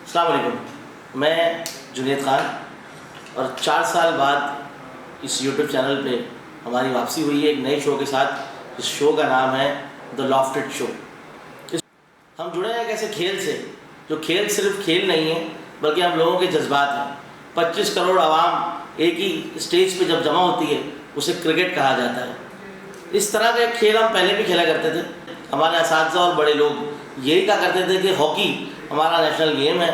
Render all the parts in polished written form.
السلام علیکم، میں جنید خان، اور 4 سال بعد اس یوٹیوب چینل پہ ہماری واپسی ہوئی ہے ایک نئے شو کے ساتھ. اس شو کا نام ہے دا لافٹڈ شو. ہم جڑے ہیں ایک ایسے کھیل سے جو کھیل صرف کھیل نہیں ہے بلکہ ہم لوگوں کے جذبات ہیں. 25 کروڑ عوام ایک ہی اسٹیج پہ جب جمع ہوتی ہے اسے کرکٹ کہا جاتا ہے. اس طرح کا ایک کھیل ہم پہلے بھی کھیلا کرتے تھے. ہمارے اساتذہ اور بڑے لوگ یہی کہا کرتے تھے کہ ہاکی ہمارا نیشنل گیم ہے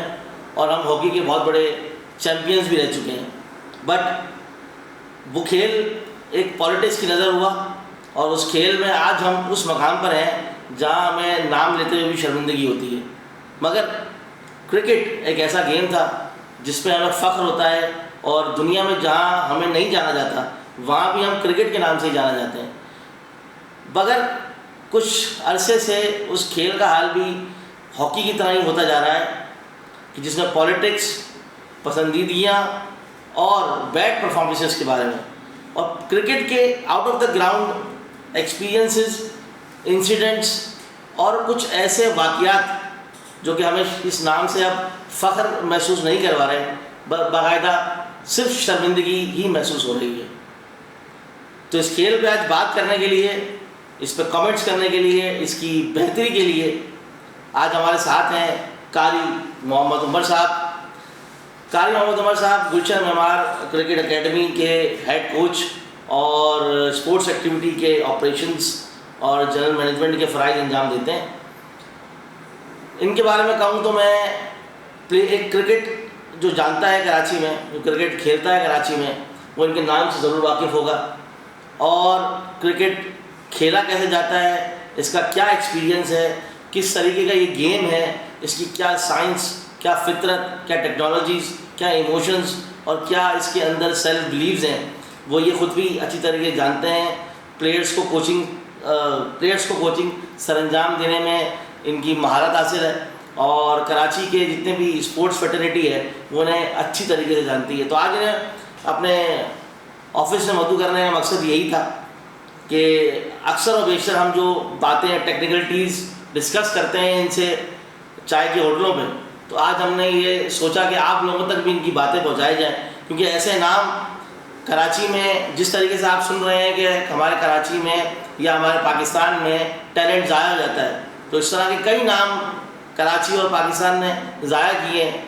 اور ہم ہاکی کے بہت بڑے چیمپئنز بھی رہ چکے ہیں. بٹ وہ کھیل ایک پالیٹکس کی نظر ہوا اور اس کھیل میں آج ہم اس مقام پر ہیں جہاں ہمیں نام لیتے ہوئے بھی شرمندگی ہوتی ہے. مگر کرکٹ ایک ایسا گیم تھا جس پہ ہمیں فخر ہوتا ہے، اور دنیا میں جہاں ہمیں نہیں جانا جاتا وہاں بھی ہم کرکٹ کے نام سے ہی جانا جاتے ہیں. مگر کچھ عرصے سے اس کھیل کا حال بھی ہاکی کی طرح ہی ہوتا جا رہا ہے کہ جس میں پالیٹکس، پسندیدگیاں اور بیڈ پرفارمنسز کے بارے میں، اور کرکٹ کے out of the ground experiences, incidents اور کچھ ایسے واقعات جو کہ ہمیں اس نام سے اب فخر محسوس نہیں کروا رہے، باقاعدہ صرف شرمندگی ہی محسوس ہو رہی ہے. تو اس کھیل پہ آج بات کرنے کے لیے، اس پہ کمنٹس کرنے کے لیے، اس کی بہتری کے لیے آج ہمارے ساتھ ہیں قاری محمد عمر صاحب. قاری محمد عمر صاحب گلشن معمار کرکٹ اکیڈمی کے ہیڈ کوچ اور اسپورٹس ایکٹیویٹی کے آپریشنز اور جنرل مینجمنٹ کے فرائض انجام دیتے ہیں. ان کے بارے میں کہوں تو میں ایک کرکٹ جو جانتا ہے کراچی میں، جو کرکٹ کھیلتا ہے کراچی میں، وہ ان کے نام سے ضرور واقف ہوگا. اور کرکٹ کھیلا کیسے جاتا ہے، اس کا کیا ایکسپیرینس ہے، کس طریقے کا یہ گیم ہے، اس کی کیا سائنس، کیا فطرت، کیا ٹیکنالوجیز، کیا ایموشنز اور کیا اس کے اندر سیلف بلیوز ہیں، وہ یہ خود بھی اچھی طریقے جانتے ہیں. پلیئرس کو کوچنگ سر انجام دینے میں ان کی مہارت حاصل ہے، اور کراچی کے جتنے بھی اسپورٹس فیٹرنیٹی ہے وہ انہیں اچھی طریقے سے جانتی ہے. تو آج انہیں اپنے آفس میں مدعو کرنے کا مقصد یہی تھا کہ اکثر و بیشتر ہم جو باتیں ٹیکنیکلٹیز ڈسکس کرتے ہیں ان سے چائے کے ہوٹلوں پہ، تو آج ہم نے یہ سوچا کہ آپ لوگوں تک بھی ان کی باتیں پہنچائی جائیں. کیونکہ ایسے نام کراچی میں جس طریقے سے آپ سن رہے ہیں کہ ہمارے کراچی میں یا ہمارے پاکستان میں ٹیلنٹ ضائع ہو جاتا ہے، تو اس طرح کے کئی نام کراچی اور پاکستان نے ضائع کیے ہیں.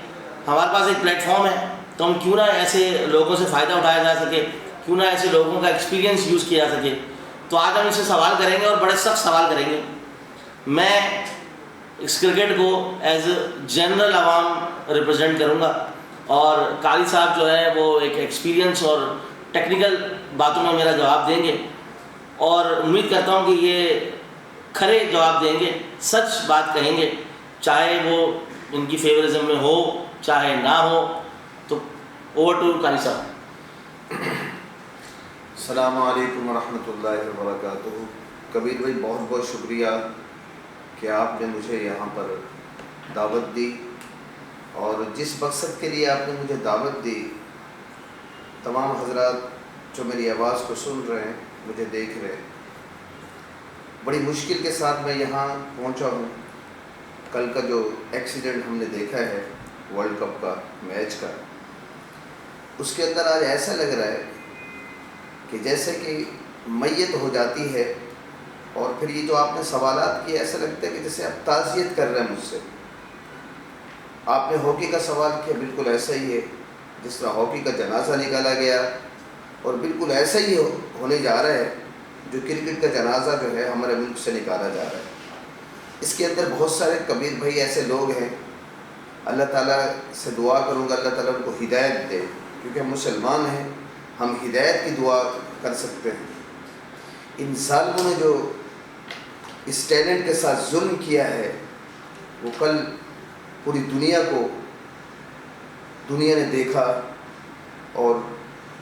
ہمارے پاس ایک پلیٹ فارم ہے تو ہم کیوں نہ ایسے لوگوں سے فائدہ اٹھایا جا سکے، کیوں نہ ایسے لوگوں کا ایکسپیرینس یوز کیا جا سکے. تو آج ہم اس سے سوال کریں گے اور بڑے سخت سوال کریں گے. میں اس کرکٹ کو ایز اے جنرل عوام ریپرزینٹ کروں گا، اور قاری صاحب جو ہے وہ ایک ایکسپیرینس اور ٹیکنیکل باتوں میں میرا جواب دیں گے، اور امید کرتا ہوں کہ یہ کھرے جواب دیں گے، سچ بات کہیں گے، چاہے وہ ان کی فیورزم میں ہو چاہے نہ ہو. تو اوور ٹو قاری صاحب. السلام علیکم ورحمۃ اللہ وبرکاتہ. کبیر بھائی، بہت بہت شکریہ کہ آپ نے مجھے یہاں پر دعوت دی، اور جس مقصد کے لیے آپ نے مجھے دعوت دی، تمام حضرات جو میری آواز کو سن رہے ہیں، مجھے دیکھ رہے ہیں، بڑی مشکل کے ساتھ میں یہاں پہنچا ہوں. کل کا جو ایکسیڈنٹ ہم نے دیکھا ہے ورلڈ کپ کا میچ کا، اس کے اندر آج ایسا لگ رہا ہے کہ جیسے کہ میت ہو جاتی ہے. اور پھر یہ جو آپ نے سوالات کیے، ایسا لگتا ہے کہ جیسے آپ تعزیت کر رہے ہیں مجھ سے. آپ نے ہاکی کا سوال کیا، بالکل ایسا ہی ہے جس طرح ہاکی کا جنازہ نکالا گیا، اور بالکل ایسا ہی ہونے جا رہا ہے جو کرکٹ کا جنازہ جو ہے ہمارے ملک سے نکالا جا رہا ہے. اس کے اندر بہت سارے کبیر بھائی ایسے لوگ ہیں، اللہ تعالیٰ سے دعا کروں گا اللہ تعالیٰ ان کو ہدایت دے، کیونکہ ہم مسلمان ہیں، ہم ہدایت کی دعا کر سکتے ہیں. ان ظالموں نے جو اس ٹیلنٹ کے ساتھ ظلم کیا ہے، وہ کل پوری دنیا نے دیکھا. اور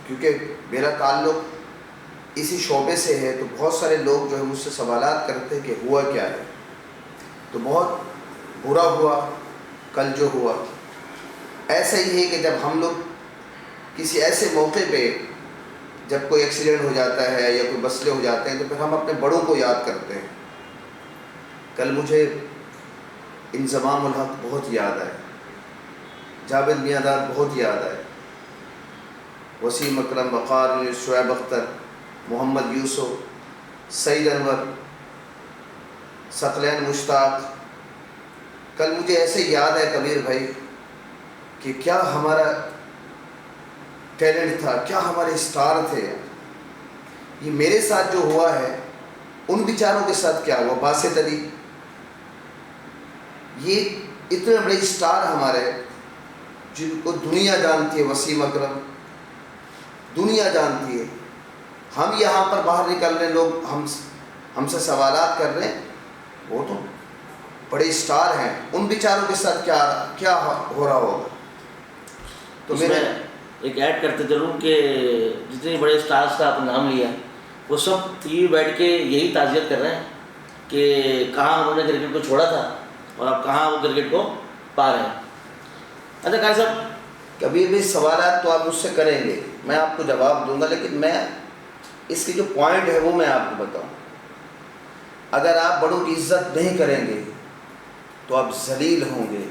کیونکہ میرا تعلق اسی شعبے سے ہے، تو بہت سارے لوگ جو ہے مجھ سے سوالات کرتے کہ ہوا کیا ہے. تو بہت برا ہوا کل جو ہوا. ایسا ہی ہے کہ جب ہم لوگ کسی ایسے موقع پہ جب کوئی ایکسیڈنٹ ہو جاتا ہے یا کوئی مسئلے ہو جاتے ہیں، تو پھر ہم اپنے بڑوں کو یاد کرتے ہیں. کل مجھے انضمام الحق بہت یاد آئے. جاوید میاں داد بہت یاد آئے، وسیم اکرم، وقار، شعیب اختر، محمد یوسف، سعید انور، ثقلین مشتاق. کل مجھے ایسے یاد ہے کبیر بھائی کہ کیا ہمارا ٹیلنٹ تھا، کیا ہمارے اسٹار تھے. یہ میرے ساتھ جو ہوا ہے ان بیچاروں کے ساتھ کیا ہوا. باسط علی، یہ اتنے بڑے اسٹار ہمارے جن کو دنیا جانتی ہے. وسیم اکرم دنیا جانتی ہے. ہم یہاں پر باہر نکل رہے، لوگ ہم سے سوالات کر رہے ہیں، وہ تو بڑے اسٹار ہیں. ان بیچاروں کے ساتھ کیا ہو رہا ہوگا. تو میں ایک ایڈ کرتے ضرور کہ جتنے بڑے اسٹارز کا آپ نے نام لیا وہ سب ٹی وی بیٹھ کے یہی تعزیت کر رہے ہیں کہ کہاں انہوں نے کرکٹ کو چھوڑا تھا اور اب کہاں وہ کرکٹ کو پا رہے ہیں. اچھا قاری صاحب، کبھی بھی سوالات تو آپ مجھ سے کریں گے، میں آپ کو جواب دوں گا، لیکن میں اس کی جو پوائنٹ ہے وہ میں آپ کو بتاؤں. اگر آپ بڑوں کی عزت نہیں کریں گے تو آپ ذلیل ہوں گے.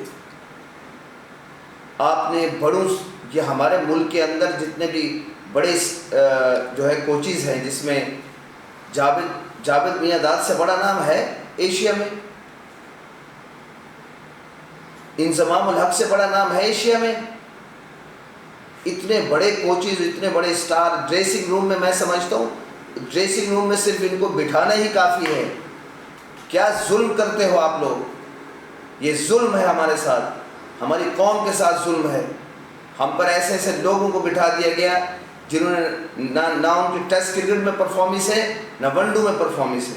آپ نے بڑوں، یہ ہمارے ملک کے اندر جتنے بھی بڑے جو ہے کوچز ہیں، جس میں جاوید میاں داد سے بڑا نام ہے ایشیا میں، انضمام الحق سے بڑا نام ہے ایشیا میں. اتنے بڑے کوچز، اتنے بڑے اسٹار ڈریسنگ روم میں سمجھتا ہوں ڈریسنگ روم میں صرف ان کو بٹھانا ہی کافی ہے. کیا ظلم کرتے ہو آپ لوگ. یہ ظلم ہے ہمارے ساتھ، ہماری قوم کے ساتھ ظلم ہے. ہم پر ایسے ایسے لوگوں کو بٹھا دیا گیا جنہوں نے نہ ان کی ٹیسٹ کرکٹ میں پرفارمنس ہے، نہ ون ڈے میں پرفارمنس ہے.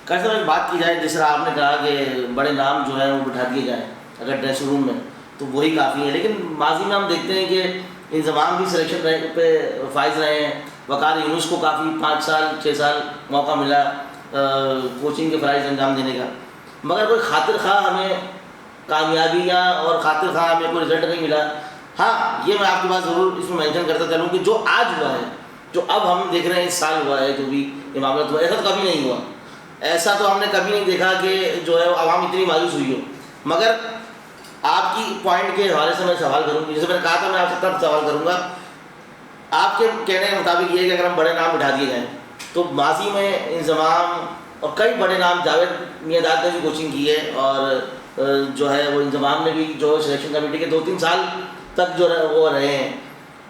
قاری صاحب ایک بات کی جائے، جس طرح آپ نے کہا کہ بڑے نام جو ہیں وہ بٹھا دیے جائیں اگر ڈریسنگ روم میں تو وہی کافی ہے، لیکن ماضی میں ہم دیکھتے ہیں کہ انضمام بھی سلیکشن پہ فائز رہے ہیں. وقار یونس کو کافی 5 سال 6 سال موقع ملا کوچنگ کے فرائض انجام دینے کا، مگر کوئی خاطر خواہ ہمیں کامیابیاں اور خاطر خواہ ہمیں کوئی رزلٹ نہیں ملا. ہاں، یہ میں آپ کی بات ضرور اس میں مینشن کرتا چلوں کہ جو آج ہوا ہے، جو اب ہم دیکھ رہے ہیں، اس سال ہوا ہے، جو بھی یہ معاملہ ہوا، ایسا تو کبھی نہیں ہوا. ایسا تو ہم نے کبھی نہیں دیکھا کہ جو ہے عوام اتنی مایوس ہوئی ہو. مگر آپ کی پوائنٹ کے حوالے سے میں سوال کروں گی، جیسے میں نے کہا تھا میں آپ سے تب سوال کروں گا. آپ کے کہنے کے مطابق یہ ہے کہ اگر ہم بڑے نام اٹھا دیے جائیں تو ماضی میں انضمام اور کئی بڑے نام، جاوید میاں داد نے بھی کوچنگ کی ہے اور جو ہے وہ انضمام نے بھی جو سلیکشن کمیٹی کے 2-3 سال تک جو وہ رہے ہیں،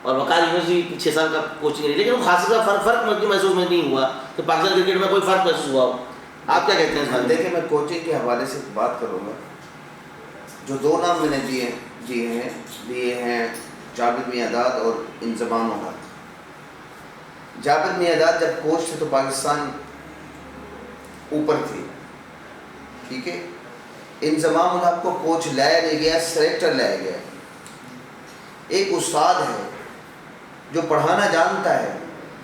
اور وقار یونس بھی 6 سال کا کوچنگ رہی، لیکن وہ خاص کا فرق محسوس میں نہیں ہوا کہ پاکستان کرکٹ میں کوئی فرق محسوس ہوا ہو. آپ کیا کہتے ہیں؟ دیکھیں، میں کوچنگ کے حوالے سے بات کروں گا. جو 2 نام میں نے دیے ہیں جاوید میاں داد اور انضمام الحق. جاوید میاں داد جب کوچ تھے تو پاکستان اوپر تھی، ٹھیک ہے. انضمام الحق کو کوچ لایا نہیں گیا، سلیکٹر لایا گیا. ایک استاد ہے جو پڑھانا جانتا ہے،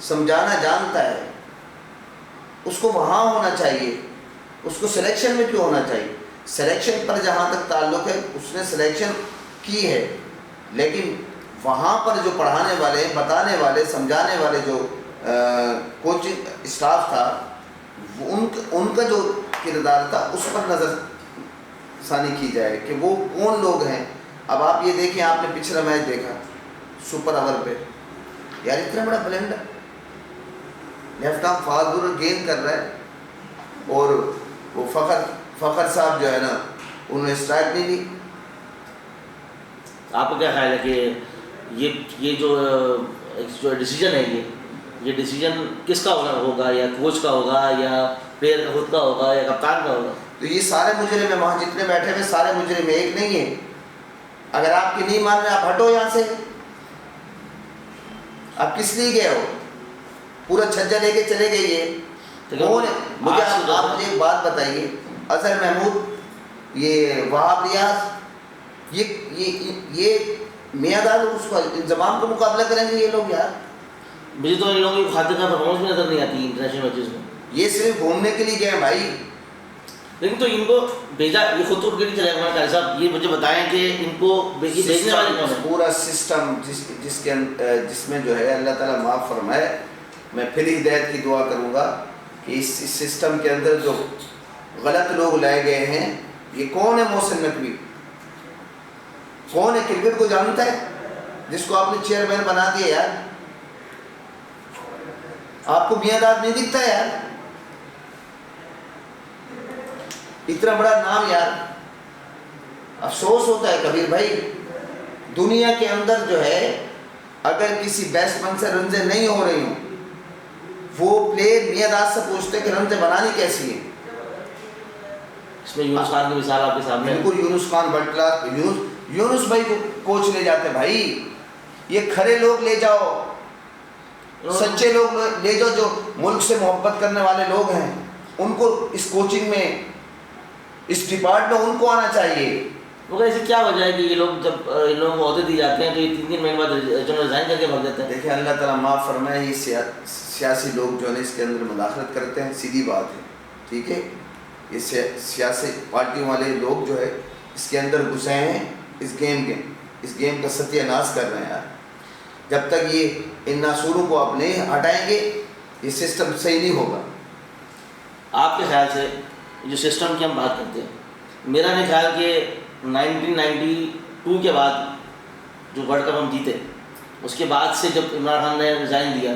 سمجھانا جانتا ہے، اس کو وہاں ہونا چاہیے. اس کو سلیکشن میں کیوں ہونا چاہیے؟ سلیکشن پر جہاں تک تعلق ہے اس نے سلیکشن کی ہے، لیکن وہاں پر جو پڑھانے والے، بتانے والے، سمجھانے والے جو کوچنگ اسٹاف تھا، ان کا جو کردار تھا اس پر نظر ثانی کی جائے کہ وہ کون لوگ ہیں. اب آپ یہ دیکھیں، آپ نے پچھلا میچ دیکھا سپر اوور پہ، یار اتنا بڑا blunder, left arm fast bowler گیند کر رہا ہے اور وہ فخر صاحب جو ہے نا انہوں نے اسٹرائک نہیں لی. آپ کو کیا خیال ہے کہ یہ جو ڈیسیجن ہے، یہ ڈیسیجن کس کا ہوگا؟ یا کوچ کا ہوگا، یا پلیئر کا خود کا ہوگا، یا کپتان کا ہوگا؟ تو یہ سارے مجرم ہیں، وہاں جتنے بیٹھے ہوئے سارے مجرم ہیں، ایک نہیں ہے. اگر آپ کی نہیں مان رہے آپ ہٹو یہاں سے. آپ کس لیے گئے ہو؟ پورا چھجا لے کے چلے گئے. یہ مجھے آپ مجھے ایک بات بتائیے، اظہر محمود، یہ وہاب ریاض، یہ میاں داد اس کا انضمام کا مقابلہ کریں گے یہ لوگ؟ یار مجھے تو ان لوگوں کی خاطر کا پرفارمنس بھی نظر نہیں آتی انٹرنیشنل میچز میں. یہ صرف گھومنے کے لیے گئے بھائی. لیکن تو ان کو بھیجا، یہ خود تو ان کے لیے چلے گا. قاری صاحب یہ مجھے بتائیں کہ ان کو بھیجنے والے کون ہیں؟ پورا سسٹم جس میں جو ہے، اللہ تعالیٰ معاف فرمائے، میں پھر ہدایت کی دعا کروں گا کہ اس سسٹم کے اندر جو غلط لوگ لائے گئے ہیں یہ کون ہے محسن نقوی؟ کون ہے؟ کرکٹ کو جانتا ہے جس کو آپ نے چیئرمین بنا دیا یار؟ آپ کو میاں داد نہیں دکھتا یار؟ اتنا بڑا نام یار. افسوس ہوتا ہے کبیر بھائی، دنیا کے اندر جو ہے اگر کسی بیٹسمین سے رنزیں نہیں ہو رہی ہوں، وہ پلیئر میاں داد سے پوچھتے کہ رنزیں بنانی کیسی ہیں. اس میں یونس خان کی مثال آپ کے سامنے. بالکل، یونس خان ورلڈ کلاس. یونس بھائی کو کوچ لے جاتے بھائی. یہ کھڑے لوگ لے جاؤ، سچے لوگ لے جاؤ، جو ملک سے محبت کرنے والے لوگ ہیں، ان کو اس کوچنگ میں، اس ڈپارٹمنٹ ان کو آنا چاہیے. مگر ایسی کیا وجہ ہے کہ یہ لوگ جب ان لوگوں کو عہدے دی جاتے ہیں تو یہ 3 مہینے بعد ریزائن کر کے بھاگ جاتے ہیں؟ دیکھیں اللہ تعالیٰ معاف فرمائے، یہ سیاسی لوگ جو ہے اس کے اندر مداخلت کرتے ہیں، سیدھی بات ہے، ٹھیک ہے. یہ سیاسی پارٹیوں والے لوگ جو ہے اس کے اندر گھسے ہیں، اس گیم کا ستیہ ناش کر رہے ہیں یار. جب تک یہ ان ناصوروں کو آپ نہیں ہٹائیں گے یہ سسٹم صحیح نہیں ہوگا. آپ کے خیال سے جو سسٹم کی ہم بات کرتے ہیں، میرا نہیں خیال کہ 1992 کے بعد جو ورلڈ کپ ہم جیتے، اس کے بعد سے جب عمران خان نے ریزائن دیا،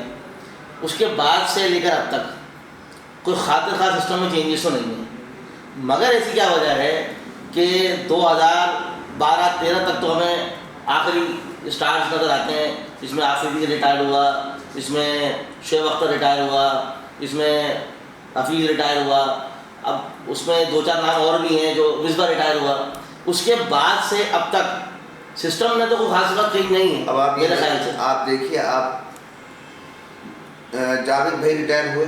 اس کے بعد سے لے کر اب تک کوئی خاطر خواہ سسٹم میں چینجز تو نہیں ہے. مگر ایسی کیا وجہ ہے کہ 2012-13 تک تو ہمیں آخری اسٹارز نظر آتے ہیں، اس میں آفریدی ریٹائر ہوا، اس میں شعیب اختر ریٹائر ہوا، اس میں حفیظ ریٹائر ہوا، اب اس میں 2-4 نام اور بھی ہیں جو مصباح ریٹائر ہوا. اس کے بعد سے اب تک سسٹم میں تو کوئی خاص بات چینج نہیں ہے. اب آپ میرے خیال سے آپ دیکھیے، آپ جاوید بھائی ریٹائر ہوئے،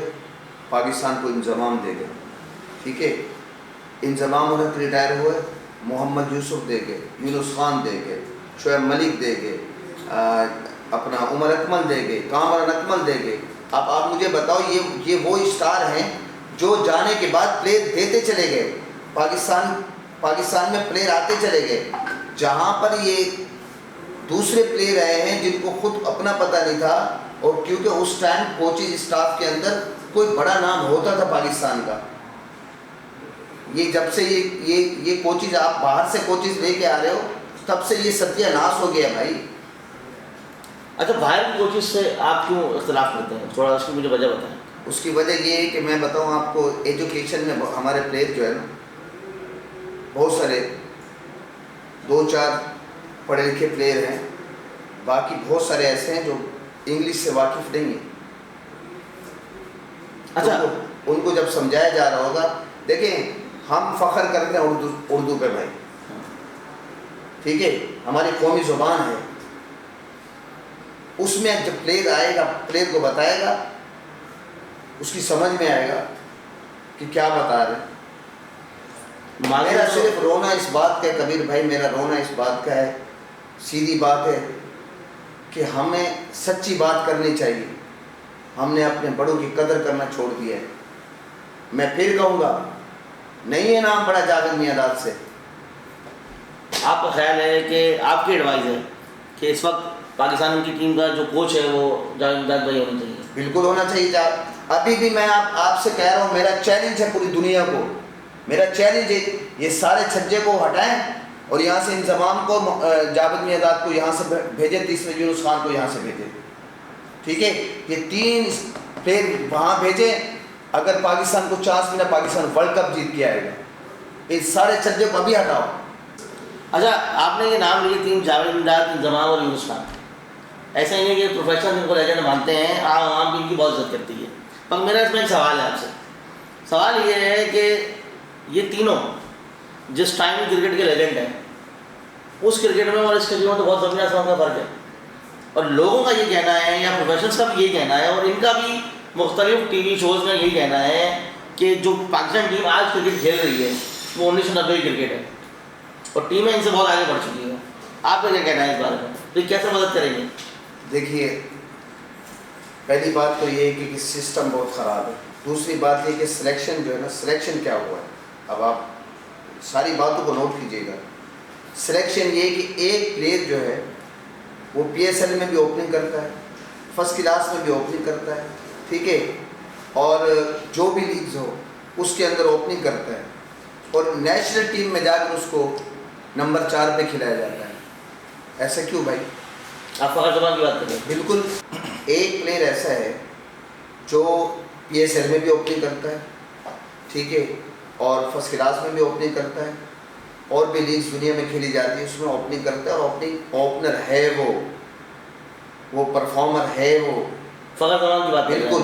پاکستان کو انضمام دے گئے، ٹھیک ہے. انضمام الحق ریٹائر ہوئے، محمد یوسف دے گئے، یونس خان دے گئے، شعیب ملک دے گئے، اپنا عمر اکمل دے گئے، کامران اکمل دے گئے. اب آپ مجھے بتاؤ، یہ وہ اسٹار ہیں جو جانے کے بعد پلیئر دیتے چلے گئے، پاکستان میں پلیئر آتے چلے گئے. جہاں پر یہ دوسرے پلیئر آئے ہیں جن کو خود اپنا پتہ نہیں تھا، اور کیونکہ اس ٹائم کوچنگ اسٹاف کے اندر کوئی بڑا نام ہوتا تھا پاکستان کا. یہ جب سے یہ کوچز آپ باہر سے کوچز لے کے آ رہے ہو، تب سے یہ ستیہ ناش ہو گیا بھائی. اچھا، باہر کی کوچز سے آپ کیوں اختلاف کرتے ہیں؟ تھوڑا اس کی مجھے وجہ بتائیں. اس کی وجہ یہ ہے کہ میں بتاؤں آپ کو، ایجوکیشن میں ہمارے پلیئر جو ہے نا، بہت سارے 2-4 پڑھے لکھے پلیئر ہیں، باقی بہت سارے ایسے ہیں جو انگلش سے واقف نہیں ہیں. اچھا، ان کو جب سمجھایا جا رہا ہوگا، دیکھیں ہم فخر کرتے ہیں اردو پہ بھائی، ٹھیک ہے، ہماری قومی زبان ہے. اس میں جب پلیئر آئے گا، پلیئر کو بتائے گا، اس کی سمجھ میں آئے گا کہ کیا بتا رہے ہیں. میرا صرف رونا اس بات کا ہے کبیر بھائی، میرا رونا اس بات کا ہے، سیدھی بات ہے کہ ہمیں سچی بات کرنی چاہیے. ہم نے اپنے بڑوں کی قدر کرنا چھوڑ دیا ہے. میں پھر کہوں گا، نہیں ہے نام بڑا جاوید میاں داد سے. آپ کا خیال ہے کہ آپ کی ایڈوائز ہے کہ اس وقت پاکستان کی ٹیم کا جو کوچ ہے وہ جاوید میاں داد بھائی ہونا چاہیے؟ بالکل ہونا چاہیے. ابھی بھی میں آپ سے کہہ رہا ہوں، میرا چیلنج ہے پوری دنیا کو، میرا چیلنج ہے، یہ سارے چھجے کو ہٹائیں اور یہاں سے انضمام کو، جاوید میاں داد کو یہاں سے بھیجیں، تیسرے یونس خان کو یہاں سے بھیجیں، ٹھیک ہے. یہ 3 پلیئر وہاں بھیجیں. اگر پاکستان کو چانس ملا، پاکستان ورلڈ کپ جیت کے آئے گا. اس سارے چھجے کو ابھی ہٹاؤ. اچھا، آپ نے یہ نام لیے 3، جاوید میاں داد، انضمام اور یونس خان. ایسا ہی نہیں کہ پروفیشنل ان کو لیجنڈ مانتے ہیں، عوام بھی ان کی بہت عزت کرتی ہے. پر میرا اس میں ایک سوال ہے آپ سے. سوال یہ ہے کہ یہ تینوں جس ٹائم کرکٹ کے لیجنڈ ہیں، اس کرکٹ میں اور اس کرکٹ میں تو بہت زمین آسمان کا فرق ہے. اور لوگوں کا یہ کہنا ہے، یا پروفیشنلس کا بھی یہ کہنا ہے، اور ان کا بھی مختلف ٹی وی شوز میں یہی کہنا ہے کہ جو پاکستان ٹیم آج کرکٹ کھیل رہی ہے وہ 1990 کی کرکٹ ہے، اور ٹیمیں ان سے بہت آگے بڑھ چکی ہیں. آپ کا کیا کہنا ہے اس بارے میں؟ تو کیسے مدد کریں گے؟ دیکھیے، پہلی بات تو یہ ہے کہ سسٹم بہت خراب ہے. دوسری بات یہ کہ سلیکشن جو ہے نا، سلیکشن کیا ہوا ہے، اب آپ ساری باتوں کو نوٹ کیجیے گا. سلیکشن یہ ہے کہ ایک پلیئر جو ہے وہ PSL میں بھی اوپننگ کرتا ہے، فرسٹ کلاس میں بھی اوپننگ کرتا ہے، ٹھیک ہے، اور جو بھی لیگز ہو اس کے اندر اوپننگ کرتا ہے. اور نیشنل ٹیم میں جا کر اس کو نمبر 4 پہ کھلایا جاتا ہے. ایسا کیوں بھائی؟ آپ فخر زمان کی بات کریں. بالکل. ایک پلیئر ایسا ہے جو پی ایس ایل میں بھی اوپننگ کرتا ہے, ٹھیک ہے, اور فرسٹ کلاس میں بھی اوپننگ کرتا ہے, اور بھی لیگز دنیا میں کھیلی جاتی ہے اس میں اوپننگ کرتا ہے, اور اوپننگ اوپنر ہے, وہ پرفارمر ہے وہ. فخر زمان کی بات کریں. بالکل.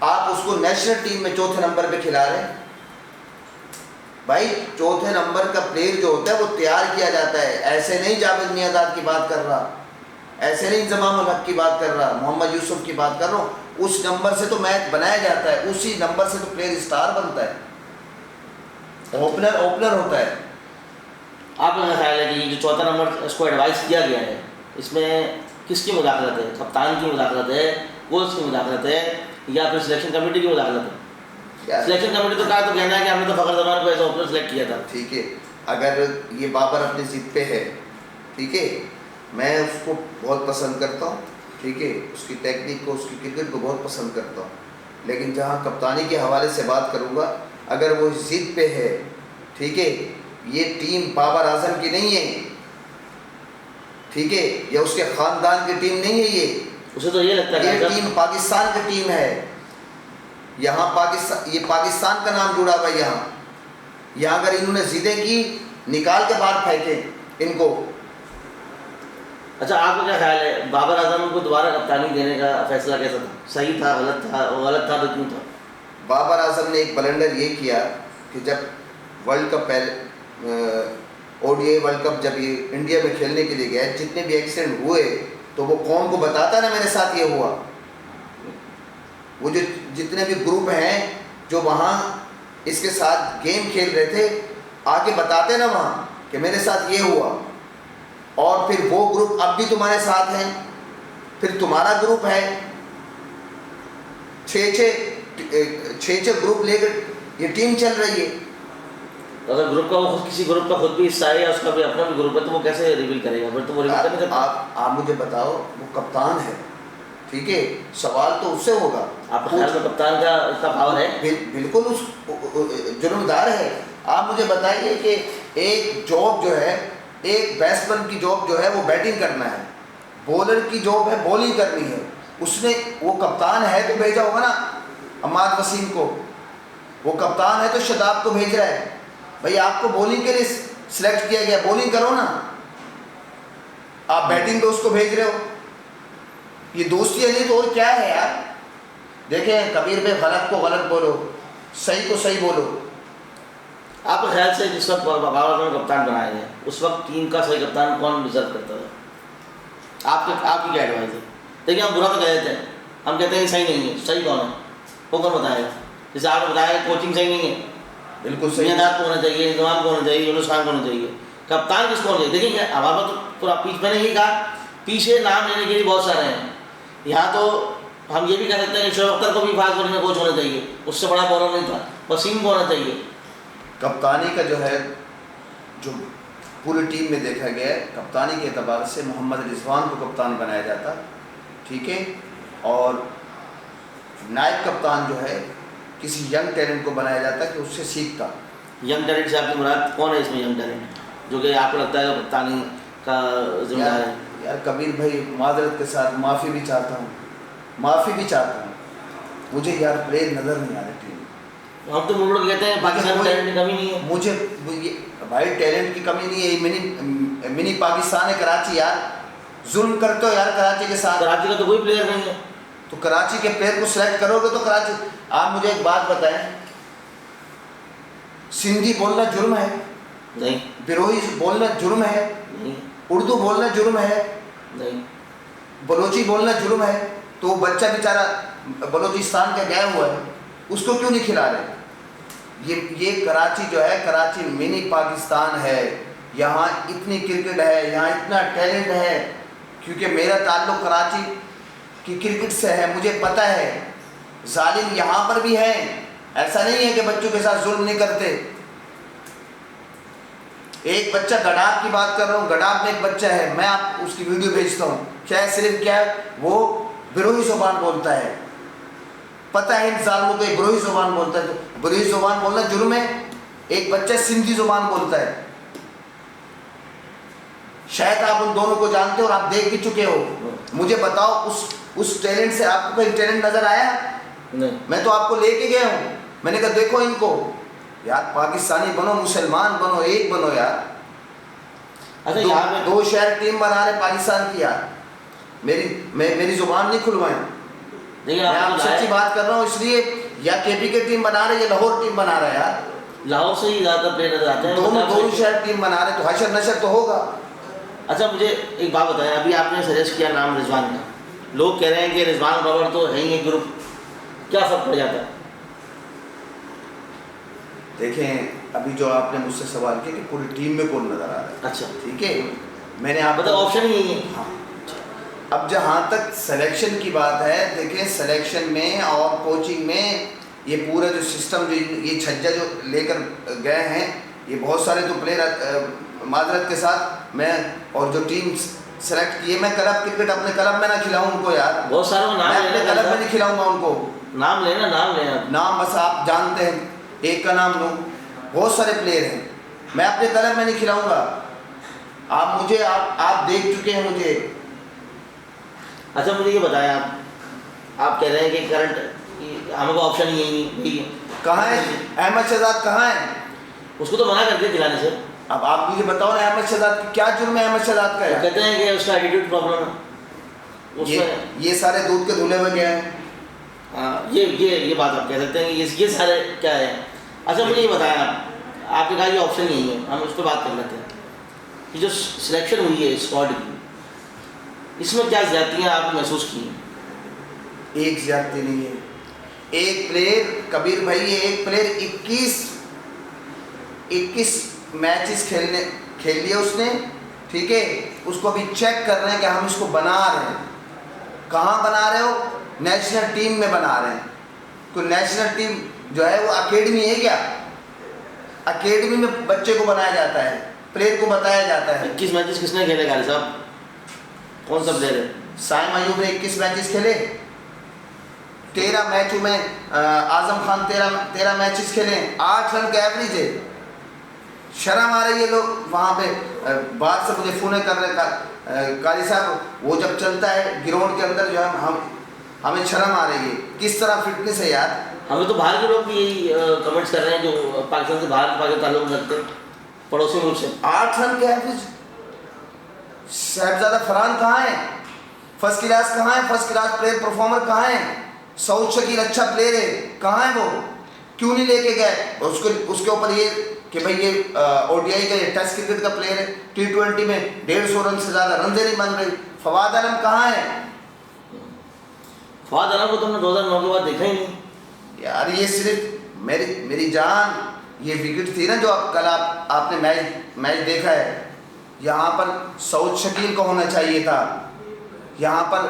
آپ اس کو نیشنل ٹیم میں چوتھے نمبر پہ کھلا رہے ہیں. بھائی چوتھے نمبر کا پلیئر جو ہوتا ہے وہ تیار کیا جاتا ہے. ایسے نہیں جاوید میاں کی بات کر رہا, ایسے نہیں انضمام الحق کی بات کر رہا, محمد یوسف کی بات کر رہا ہوں. اس نمبر سے تو میچ بنایا جاتا ہے, اسی نمبر سے تو پلیئر اسٹار بنتا ہے, اوپنر ہوتا ہے. آپ کا خیال ہے کہ یہ جو چوتھا نمبر اس کو ایڈوائز کیا گیا ہے, اس میں کس کی مداخلت ہے؟ کپتان کی مداخلت ہے, کوچ کی مداخلت ہے, یا پھر سلیکشن کمیٹی کی مداخلت ہے؟ سلیکشن کمیٹی تو کہا تو کہنا ہے کہ ہم نے تو فخر زمان کو ایز اوپنر سلیکٹ کیا تھا. ٹھیک ہے, اگر یہ بابر اپنی ضد پہ ہے, ٹھیک ہے, میں اس کو بہت پسند کرتا ہوں, ٹھیک ہے, اس کی ٹیکنیک کو, اس کی کرکٹ کو بہت پسند کرتا ہوں, لیکن جہاں کپتانی کے حوالے سے بات کروں گا, اگر وہ ضد پہ ہے, ٹھیک ہے, یہ ٹیم بابر اعظم کی نہیں ہے, ٹھیک ہے, یا اس کے خاندان کی ٹیم نہیں ہے, اسے تو یہ لگتا ہے یہ ٹیم پاکستان کی ٹیم ہے. یہاں پاکستان, یہ پاکستان کا نام جڑا ہوا ہے یہاں اگر انہوں نے ضدیں کی, نکال کے باہر پھینکے ان کو. اچھا, آپ کا کیا خیال ہے بابر اعظم کو دوبارہ کپتانی دینے کا فیصلہ کیسا تھا؟ صحیح تھا, غلط تھا؟ غلط تھا تو کیوں تھا؟ بابر اعظم نے ایک بلنڈر یہ کیا کہ جب world cup O D a world cup جب یہ انڈیا میں کھیلنے کے لیے گئے, جتنے بھی ایکسیڈنٹ ہوئے تو وہ قوم کو بتاتا نا میرے ساتھ یہ ہوا. وہ جو جتنے بھی گروپ ہیں جو وہاں اس کے ساتھ گیم کھیل رہے تھے, آ کے بتاتے نا وہاں کہ میرے ساتھ یہ ہوا, اور پھر وہ گروپ اب بھی تمہارے ساتھ ہیں, پھر تمہارا گروپ ہے, 6 گروپ لے کر یہ ٹیم چل رہی ہے. اگر گروپ کا وہ کسی گروپ کا خود بھی حصہ ہے یا اس کا بھی اپنا بھی گروپ ہے تو وہ کیسے ریویل کرے گا؟ پھر تو وہ ریویل کرنے کا آپ مجھے بتاؤ, وہ کپتان ہے, ٹھیک ہے, سوال تو اس سے ہوگا. آپ کا خیال میں کپتان کا اتنا پاور ہے؟ بالکل اس جرمدار ہے. آپ مجھے بتائیے کہ ایک جاب جو ہے, ایک بیٹسمین کی جاب جو ہے وہ بیٹنگ کرنا ہے, بولر کی جاب ہے بولنگ کرنی ہے. اس نے, وہ کپتان ہے تو بھیجا ہوگا نا عماد وسیم کو, وہ کپتان ہے تو شاداب کو بھیج رہا ہے. بھائی آپ کو بولنگ کے لیے سلیکٹ کیا گیا, بولنگ کرو نا, آپ بیٹنگ پہ اس کو بھیج رہے ہو. یہ دوستی ہے نہیں تو اور کیا ہے یار. دیکھیں کبیر بھائی, غلط کو غلط بولو, صحیح کو صحیح بولو. آپ کے خیال سے جس وقت بابر اعظم کو کپتان بنایا گیا اس وقت ٹیم کا صحیح کپتان کون ڈیزرو کرتا تھا؟ آپ کی کیا ایڈوائز ہے؟ دیکھیں ہم برا تو کہہ دیتے ہیں, ہم کہتے ہیں کہ صحیح نہیں ہے, صحیح کون ہے وہ کون بتائے گا؟ جیسے آپ نے بتایا کوچنگ صحیح نہیں ہے, بالکل صحیح, میاں کو ہونا چاہیے, انضمام کو ہونا چاہیے, یونس خان کو ہونا چاہیے, کپتان کس کو ہونا چاہیے؟ دیکھیں ہمارے پاس تو پورا میں نے یہ کہا پیچھے نام لینے کے لیے بہت سارے ہیں. یہاں تو ہم یہ بھی کہہ سکتے ہیں کہ شعیب اختر کو بھی فاسٹ بولنگ میں کوچ ہونا چاہیے, اس سے بڑا بالر نہیں تھا. وسیم کو ہونا چاہیے. کپتانی کا جو ہے, جو پوری ٹیم میں دیکھا گیا ہے, کپتانی کے اعتبار سے محمد رضوان کو کپتان بنایا جاتا, ٹھیک ہے, اور نائب کپتان جو ہے کسی ینگ ٹیلنٹ کو بنایا جاتا کہ اس سے سیکھتا. ینگ ٹیلنٹ سے آپ کی مراد کون ہے اس میں ینگ ٹیلنٹ جو کہ آپ کو لگتا ہے کپتانی کا ذمہ دار ہے؟ یار کبیر بھائی, معذرت کے ساتھ معافی بھی چاہتا ہوں, مجھے یار پلیئر نظر نہیں آ رہے ٹیم. ہم تو مڑ کہتے ہیں پاکستان ٹیلنٹ کی کمی نہیں ہے. مجھے بھائی ٹیلنٹ کی کمی نہیں ہے, منی پاکستان ہے کراچی. یار ظلم کرتے ہو یار کراچی کے ساتھ. کراچی کا تو کوئی پلیئر نہیں ہے. تو کراچی کے پلیئر کو سلیکٹ کرو گے تو کراچی. آپ مجھے ایک بات بتائیں, سندھی بولنا جرم ہے؟ نہیں. بروئی بولنا جرم ہے؟ نہیں. اردو بولنا جرم ہے؟ نہیں. بلوچی بولنا جرم ہے؟ تو وہ بچہ بیچارہ بلوچستان کا گیا ہوا ہے, اس کو کیوں نہیں کھلا رہے؟ یہ کراچی جو ہے, کراچی منی پاکستان ہے. یہاں اتنی کرکٹ ہے, یہاں اتنا ٹیلنٹ ہے, کیونکہ میرا تعلق کراچی کی کرکٹ سے ہے, مجھے پتہ ہے. ظالم یہاں پر بھی ہیں, ایسا نہیں ہے کہ بچوں کے ساتھ ظلم نہیں کرتے. ایک بچہ گڈاب کی بات کر رہا ہوں, گڈاب میں ایک بچہ ہے, میں آپ اس کی ویڈیو بھیجتا ہوں, صرف کیا وہ بروئی زبان بولتا ہے. پتہ ہے ان ظالموں کو بروئی زبان بولتا ہے, تو بروئی زبان بولنا جرم ہے؟ ایک بچہ سندھی زبان بولتا ہے، شاید آپ ان دونوں کو جانتے ہو اور آپ دیکھ بھی چکے ہو. مجھے بتاؤ اس ٹیلنٹ سے آپ کو کوئی ٹیلنٹ نظر آیا؟ نہیں. میں تو آپ کو لے کے گیا ہوں، میں نے کہا دیکھو ان کو یار، پاکستانی بنو، مسلمان بنو، ایک بنو یار. اچھا یہاں پہ 2 شہر ٹیم بنا رہے پاکستان کی یار. میری زبان نہیں کھلوائیں. دیکھیے میں آپ آپ سچی بات کر رہا ہوں، اس لیے یا KP کے ٹیم بنا رہے یا لاہور ٹیم بنا رہے یار. لاہور سے ہی زیادہ پلیئر نظر آتے ہیں. دونوں شہر ٹیم بنا رہے تو حشر نشر تو ہوگا. اچھا مجھے ایک بات بتائیں، ابھی آپ نے سجیسٹ کیا نام رضوان کا، لوگ کہہ رہے ہیں کہ رضوان بابر تو ہے ہی ایک گروپ، کیا فرق پڑ جاتا ہے؟ دیکھیں ابھی جو آپ نے مجھ سے سوال کیا کہ پوری ٹیم میں کون نظر آ رہا ہے، اچھا ٹھیک ہے، میں نے آپ مطلب آپشن ہی نہیں ہے. ہاں. اب جہاں تک سلیکشن کی بات ہے، دیکھیں سلیکشن میں اور کوچنگ میں یہ پورا جو سسٹم جو یہ چھجا جو لے کر گئے ہیں، یہ بہت سارے تو پلیئر معذرت کے ساتھ میں اور جو ٹیم سلیکٹ کیے، میں کلب کرکٹ اپنے کلب میں نہ کھلاؤں ان کو یار، بہت سارے میں نام اپنے لینا، کلب میں نہیں کھلاؤں گا ان کو. نام لینا، نام لینا، نام بس آپ جانتے ہیں، ایک کا نام لوں، بہت سارے پلیئر ہیں، میں اپنے کلب میں نہیں کھلاؤں گا. آپ دیکھ چکے ہیں مجھے. اچھا مجھے یہ بتائیں، آپ کہہ رہے ہیں کہ کرنٹ ہم کو آپشن ہی نہیں ہے. کہاں ہے احمد شہزاد؟ کہاں ہے؟ اس کو تو منع کر دیا کھلانے سے. اب آپ مجھے بتاؤ نا احمد شہزاد کی کیا جرم ہے؟ احمد شہزاد کا وہ ہے کہتے ہیں کہ اس کا ایٹیٹیوڈ پرابلم ہے اس میں. یہ سارے دودھ کے دھلے ہوئے گئے ہیں. ہاں یہ بات آپ کہہ سکتے ہیں کہ یہ سارے کیا ہے. اچھا مجھے یہ بتائیں، آپ نے کہا یہ آپشن نہیں ہے، ہم اس پہ بات کر لیتے ہیں کہ جو سلیکشن ہوئی ہے اسکواڈ کی، اس میں کیا زیادتیاں آپ نے محسوس کی ہیں؟ ایک زیادتی نہیں ہے. ایک پلیئر کبیر بھائی، ایک پلیئر 21 میچز کھیل لیے اس نے، ٹھیک ہے. اس کو ابھی چیک کر رہے ہیں کہ ہم اس کو بنا رہے ہیں. کہاں بنا رہے ہو؟ نیشنل ٹیم میں بنا رہے ہیں. کوئی نیشنل ٹیم جو ہے وہ اکیڈمی ہے کیا؟ اکیڈمی میں بچے کو بنایا جاتا ہے، پلیئر کو بتایا جاتا ہے. 21 میچز کس نے کھیلے غالب صاحب؟ کون سا پلیئر ہے؟ سائم ایوب نے 21 میچز کھیلے. 13 میچوں میں اعظم خان 13 میچز کھیلے، 8 رن کا ایوریج ہے. شرم آ رہی ہے لوگ وہاں پہ باہر سے مجھے فون کر رہے قاری صاحب، وہ جب چلتا ہے گراؤنڈ کے اندر جو ہے ہمیں شرم آ رہی ہے. کس طرح فٹنس ہے یار. ہمیں تو باہر کے لوگ بھی یہی کمنٹس کر رہے ہیں جو پاکستان سے باہر پاکستان تعلق رکھتے ہیں پڑوسی ملک سے. 8 رن کا ایوریج. صاحبزادہ فرحان کہاں ہے؟ فرسٹ کلاس کہاں ہے؟ فرسٹ کلاس پلیئر پرفارمر کہاں ہے؟ سعود شکیل اچھا پلیئر ہے، کہاں ہے وہ؟ کیوں نہیں لے کے گئے؟ اس کے اوپر یہ کہ بھئی یہ ODI کا یہ ٹیسٹ کرکٹ کا پلیئر ہے، T20 میں 150 رن سے زیادہ رنزیں نہیں بن رہی. فواد عالم کہاں ہے؟ فواد عالم کو تم نے 2009 کے بعد دیکھا ہی نہیں یار. یہ صرف میری جان یہ وکٹ تھی نا جو کل آپ نے میچ دیکھا ہے. یہاں پر سعود شکیل کو ہونا چاہیے تھا، یہاں پر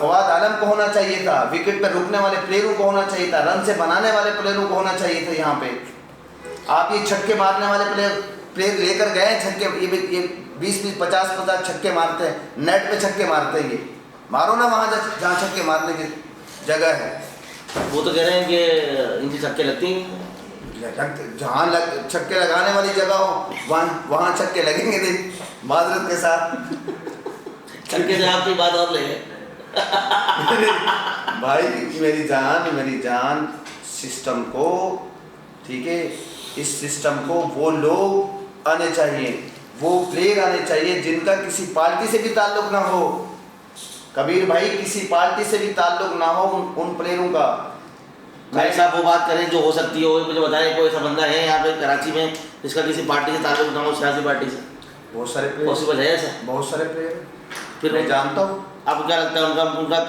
فواد عالم کو ہونا چاہیے تھا، وکٹ پہ رکنے والے پلیئروں کو ہونا چاہیے تھا، رن سے بنانے والے پلیئروں کو ہونا چاہیے تھا. یہاں پہ آپ یہ چھکے مارنے والے پلیئر لے کر گئے چھکے، یہ 20-50 چھکے مارتے ہیں، نیٹ پہ چھکے مارتے ہیں. یہ مارو نا وہاں جہاں چھکے مارنے کی جگہ ہے. وہ تو کہہ رہے ہیں کہ ان کی چھکے لگتی ہیں. جہاں چھکے لگانے والی جگہ ہو وہاں چھکے لگیں گے. معذرت کے ساتھ چھکے سے آپ کی بات اور لے گئے بھائی. میری جان سسٹم کو، ٹھیک ہے، اس سسٹم کو وہ لوگ آنے چاہیے، وہ پلیئر آنے چاہیے جن کا کسی پارٹی سے بھی تعلق نہ ہو. کبیر بھائی کسی پارٹی سے بھی تعلق نہ ہو ان پلیئروں کا. بھائی صاحب وہ بات کریں جو ہو سکتی ہے، وہ مجھے بتائیں کوئی ایسا بندہ ہے یہاں پہ کراچی میں جس کا کسی پارٹی سے تعلق نہ ہو، سیاسی پارٹی سے؟ بہت سارے پلیئر پاسبل ہے ایسا؟ بہت سارے پلیئر پھر میں جانتا ہوں. آپ کو کیا لگتا ہے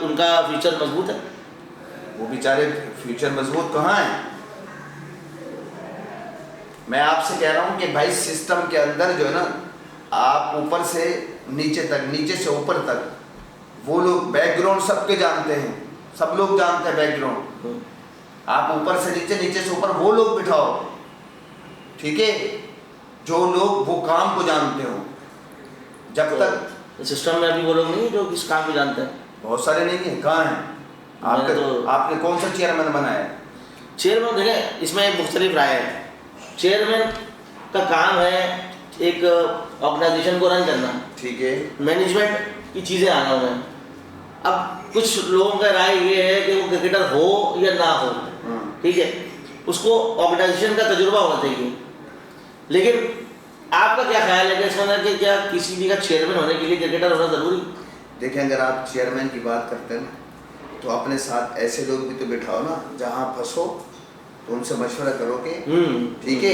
ان کا فیوچر مضبوط ہے؟ وہ بیچارے فیوچر مضبوط کہاں ہیں. میں آپ سے کہہ رہا ہوں کہ بھائی سسٹم کے اندر جو ہے نا، آپ اوپر سے نیچے تک، نیچے سے اوپر تک، وہ لوگ بیک گراؤنڈ سب کے جانتے ہیں، سب لوگ جانتے ہیں بیک گراؤنڈ. آپ اوپر سے نیچے، نیچے سے اوپر وہ لوگ بٹھاؤ، ٹھیک ہے، جو لوگ وہ کام کو جانتے ہوں. جب تک سسٹم میں ابھی وہ لوگ نہیں جو کس کام کو جانتے ہیں. بہت سارے نہیں ہیں. کہاں ہیں؟ آپ نے کون سا چیئرمین بنایا ہے؟ چیئرمین دیکھیں اس میں مختلف رائے ہے. چیئرمین کا کام ہے ایک آرگنائزیشن کو رن کرنا, ٹھیک ہے, مینجمنٹ کی چیزیں آنا ہوئے ہیں. اب کچھ لوگوں کا رائے یہ ہے کہ وہ کرکٹر ہو یا نہ ہو, ٹھیک ہے, اس کو آرگنائزیشن کا تجربہ ہونا چاہیے. لیکن آپ کا کیا خیال ہے کہ اس میں کہ کیا کسی بھی کا چیئرمین ہونے کے لیے کرکٹر ہونا ضروری؟ دیکھیں اگر آپ چیئرمین کی بات کرتے ہیں تو اپنے ساتھ ایسے لوگ بھی تو بٹھاؤ نا, جہاں پھنسو تو ان سے مشورہ کرو کہ ٹھیک ہے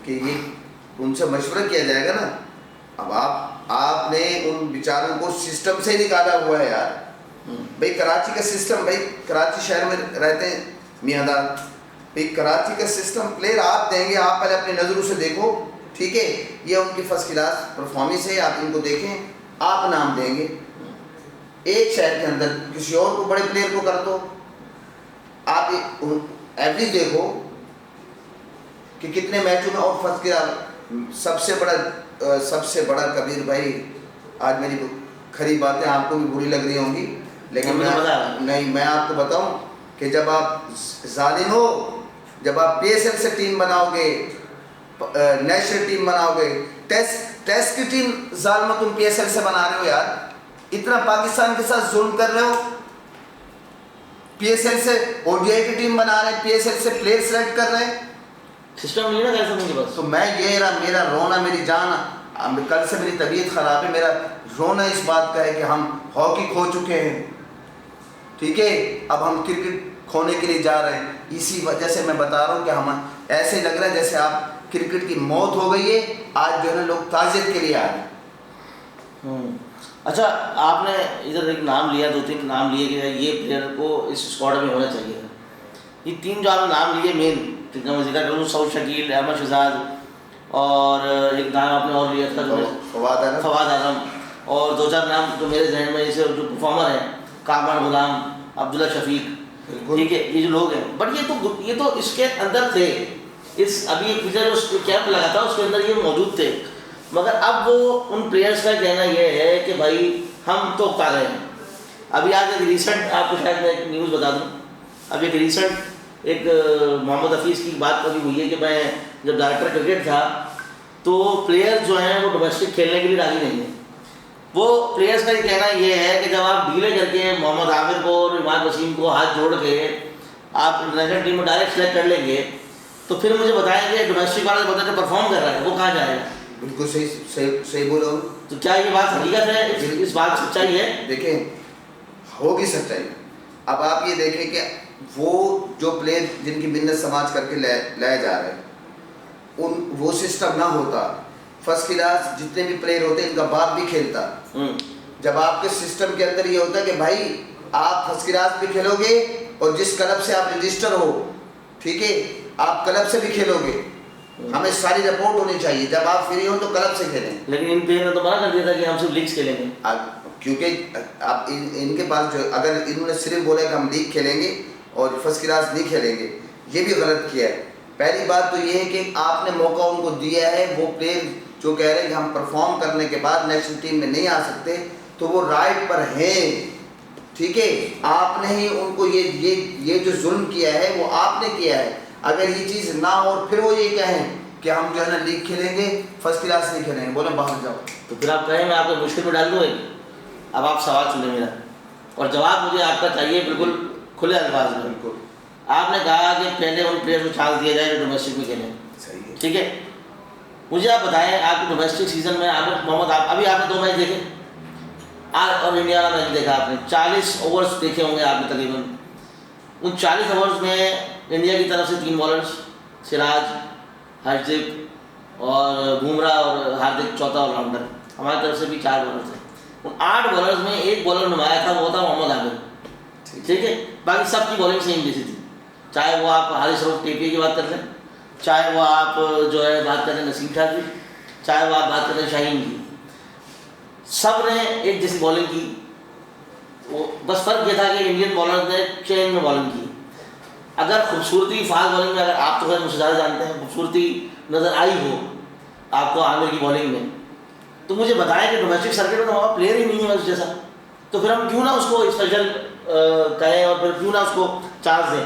کہ یہ ان سے مشورہ کیا جائے گا نا. اب آپ نے ان بیچاروں کو سسٹم سے نکالا ہوا ہے یار. بھائی کراچی کا سسٹم, بھائی کراچی شہر میں رہتے ہیں میاں دار, بھائی کراچی کا سسٹم پلیئر آپ دیں گے, آپ پہلے اپنی نظروں سے دیکھو, ٹھیک ہے, یہ ان کی فرسٹ کلاس پرفارمنس ہے, آپ ان کو دیکھیں, آپ نام دیں گے. ایک شہر کے اندر کسی اور کو بڑے پلیئر کو کر دو, آپ ایوریج دیکھو کہ کتنے میچوں میں, اور فرسٹ کلاس سب سے بڑا کبیر بھائی, آج میری کھری باتیں آپ کو بھی بری لگ رہی ہوں گی, لیکن میں آپ کو بتاؤں کہ جب آپ ظالم ہو, جب آپ پی ایس ایل سے ٹیم بناؤ گے, نیشنل ٹیم بناؤ گے, ٹیسٹ کی ٹیم ظالم تم پی ایس ایل سے بنا رہے ہو یار. اتنا پاکستان کے ساتھ ظلم کر رہے ہو, پی ایس ایل سے او ڈی آئی کی ٹیم بنا رہے ہیں, پی ایس ایل سے پلیئر سلیکٹ کر رہے ہیں, سسٹم نہیں نا کیسے مجھے بس. تو میں میرا رونا, میری جان, کل سے میری طبیعت خراب ہے, میرا رونا اس بات کا ہے کہ ہم ہاکی کھو چکے ہیں, ٹھیک ہے, اب ہم کرکٹ کھونے کے لیے جا رہے ہیں. اسی وجہ سے میں بتا رہا ہوں کہ ہم ایسے لگ رہا ہے جیسے آپ کرکٹ کی موت ہو گئی ہے, آج جو ہے نا لوگ تعزیت کے لیے آ رہے ہیں. اچھا, آپ نے ادھر ایک نام لیا, 2-3 نام لیے کہ یہ پلیئر کو اس اسکواڈ میں ہونا چاہیے. یہ 3 جو آپ نے نام لیے مین, جن کا میں ذکر کروں, سعود شکیل, احمد شہزاد, اور ایک نام آپ نے اور لیا تھا فواد اعظم, اور 2-4 نام جو میرے ذہن میں جیسے جو پرفارمر ہیں, کامران غلام, عبداللہ شفیق, ٹھیک ہے, یہ جو لوگ ہیں, بٹ یہ تو اس کے اندر تھے, اس ابھی پچھلے جو کیمپ لگا تھا اس کے اندر یہ موجود تھے. مگر اب وہ ان پلیئرس کا کہنا یہ ہے کہ بھائی ہم تو اکتا گئے ہیں. ابھی آج ایک ریسنٹ, آپ کو شاید میں ایک نیوز بتا دوں, اب ایک ریسنٹ ایک محمد حفیظ کی بات کبھی ہوئی ہے کہ میں جب ڈائریکٹر کرکٹ تھا تو پلیئر جو ہیں وہ ڈومیسٹک کھیلنے کے لیے راضی نہیں ہیں. وہ پلیئرس کا یہ کہنا یہ ہے کہ جب آپ ڈیلے کر کے محمد عامر کو اور عماد وسیم کو ہاتھ جوڑ کے آپ انٹرنیشنل ٹیم میں ڈائریکٹ سلیکٹ کر لیں گے تو پھر مجھے بتائیں کہ ڈومیسٹک والا بندہ جو پرفارم کر رہا ہے وہ کہاں جائے گا. بالکل صحیح بولو. تو کیا یہ بات حقیقت ہے, اس بات سچائی ہے؟ دیکھیں ہوگی سچائی. اب آپ یہ دیکھیں کہ وہ جو پلیئر جن کی منت سماج کر کے لائے جا رہے ہیں, وہ سسٹم نہ ہوتا, فرسٹ کلاس جتنے بھی پلیئر ہوتے ہیں ان کا باپ بھی کھیلتا. جب آپ کے سسٹم کے اندر یہ ہوتا ہے کہ بھائی آپ فرسٹ کلاس بھی کھیلو گے اور جس کلب سے آپ رجسٹر ہو, ٹھیک ہے, آپ کلب سے بھی کھیلو گے, ہمیں ساری رپورٹ ہونی چاہیے, جب آپ فری ہوں تو کلب سے کھیلیں. لیکن ان پلیئر نے تو منع کر دیا تھا کہ ہم صرف لیگز کھیلیں گے, کیونکہ اب ان کے پاس جو اگر انہوں نے صرف بولا کہ ہم لیگ کھیلیں گے اور فرسٹ کلاس نہیں کھیلیں گے, یہ بھی غلط کیا ہے. پہلی بات تو یہ ہے کہ آپ نے موقع ان کو دیا ہے, وہ پلیئر جو کہہ رہے ہیں کہ ہم پرفارم کرنے کے بعد نیشنل ٹیم میں نہیں آ سکتے تو وہ رائٹ پر ہیں, ٹھیک ہے. آپ نے ہی ان کو یہ جو ظلم کیا ہے وہ آپ نے کیا ہے. اگر یہ چیز نہ ہو اور پھر وہ یہ کہیں کہ ہم جو ہے نا لیگ کھیلیں گے, فرسٹ کلاس نہیں کھیلیں گے, بولیں باہر جاؤ, تو پھر آپ کہیں میں آپ کو مشکل میں ڈال دوں. اب آپ سوال سنیں میرا اور جواب مجھے آپ کا چاہیے بالکل کھلے الفاظ میں. بالکل. آپ نے کہا کہ پہلے ان پلیئر کو چانس دیا جائے جو ڈومیسٹک میں کھیلیں, صحیح ہے, ٹھیک ہے. مجھے آپ بتائیں آپ کے ڈومیسٹک سیزن میں آپ محمد ابھی آپ نے 2 میچ دیکھے اور انڈیا والا میچ دیکھا آپ نے, 40 اوورس دیکھے ہوں گے آپ نے تقریباً. ان 40 اوورس میں انڈیا کی طرف سے 3 بالرس, سراج, ہرشدیپ اور بمراہ اور ہاردک چوتھا آل راؤنڈر, ہماری طرف سے بھی 4 بالرس ہیں. ان 8 بالرز میں ایک بالر نمایاں تھا, وہ تھا محمد عامر, ٹھیک ہے. باقی سب کی بالنگ سیم جیسی تھی, چاہے وہ آپ حارث رؤف ٹی پی کی بات کر لیں, چاہے وہ آپ جو ہے بات کریں نسیم شاہ کی, چاہے وہ آپ بات کریں شاہین کی, سب نے ایک جیسی بالنگ کی. وہ بس فرق یہ تھا کہ انڈین بالرز نے چین میں بالنگ کی. اگر خوبصورتی فاسٹ بالنگ میں, اگر آپ تو خیر مجھ سے زیادہ جانتے ہیں, خوبصورتی نظر آئی ہو آپ کو عامر کی بالنگ میں, تو مجھے بتائیں کہ ڈومیسٹک سرکٹ میں تو ہمارا پلیئر ہی نہیں ہے اس جیسا, تو پھر ہم کیوں نہ اس کو اسپیشل کہیں اور پھر کیوں نہ اس کو چانس دیں.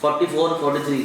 44-43,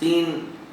3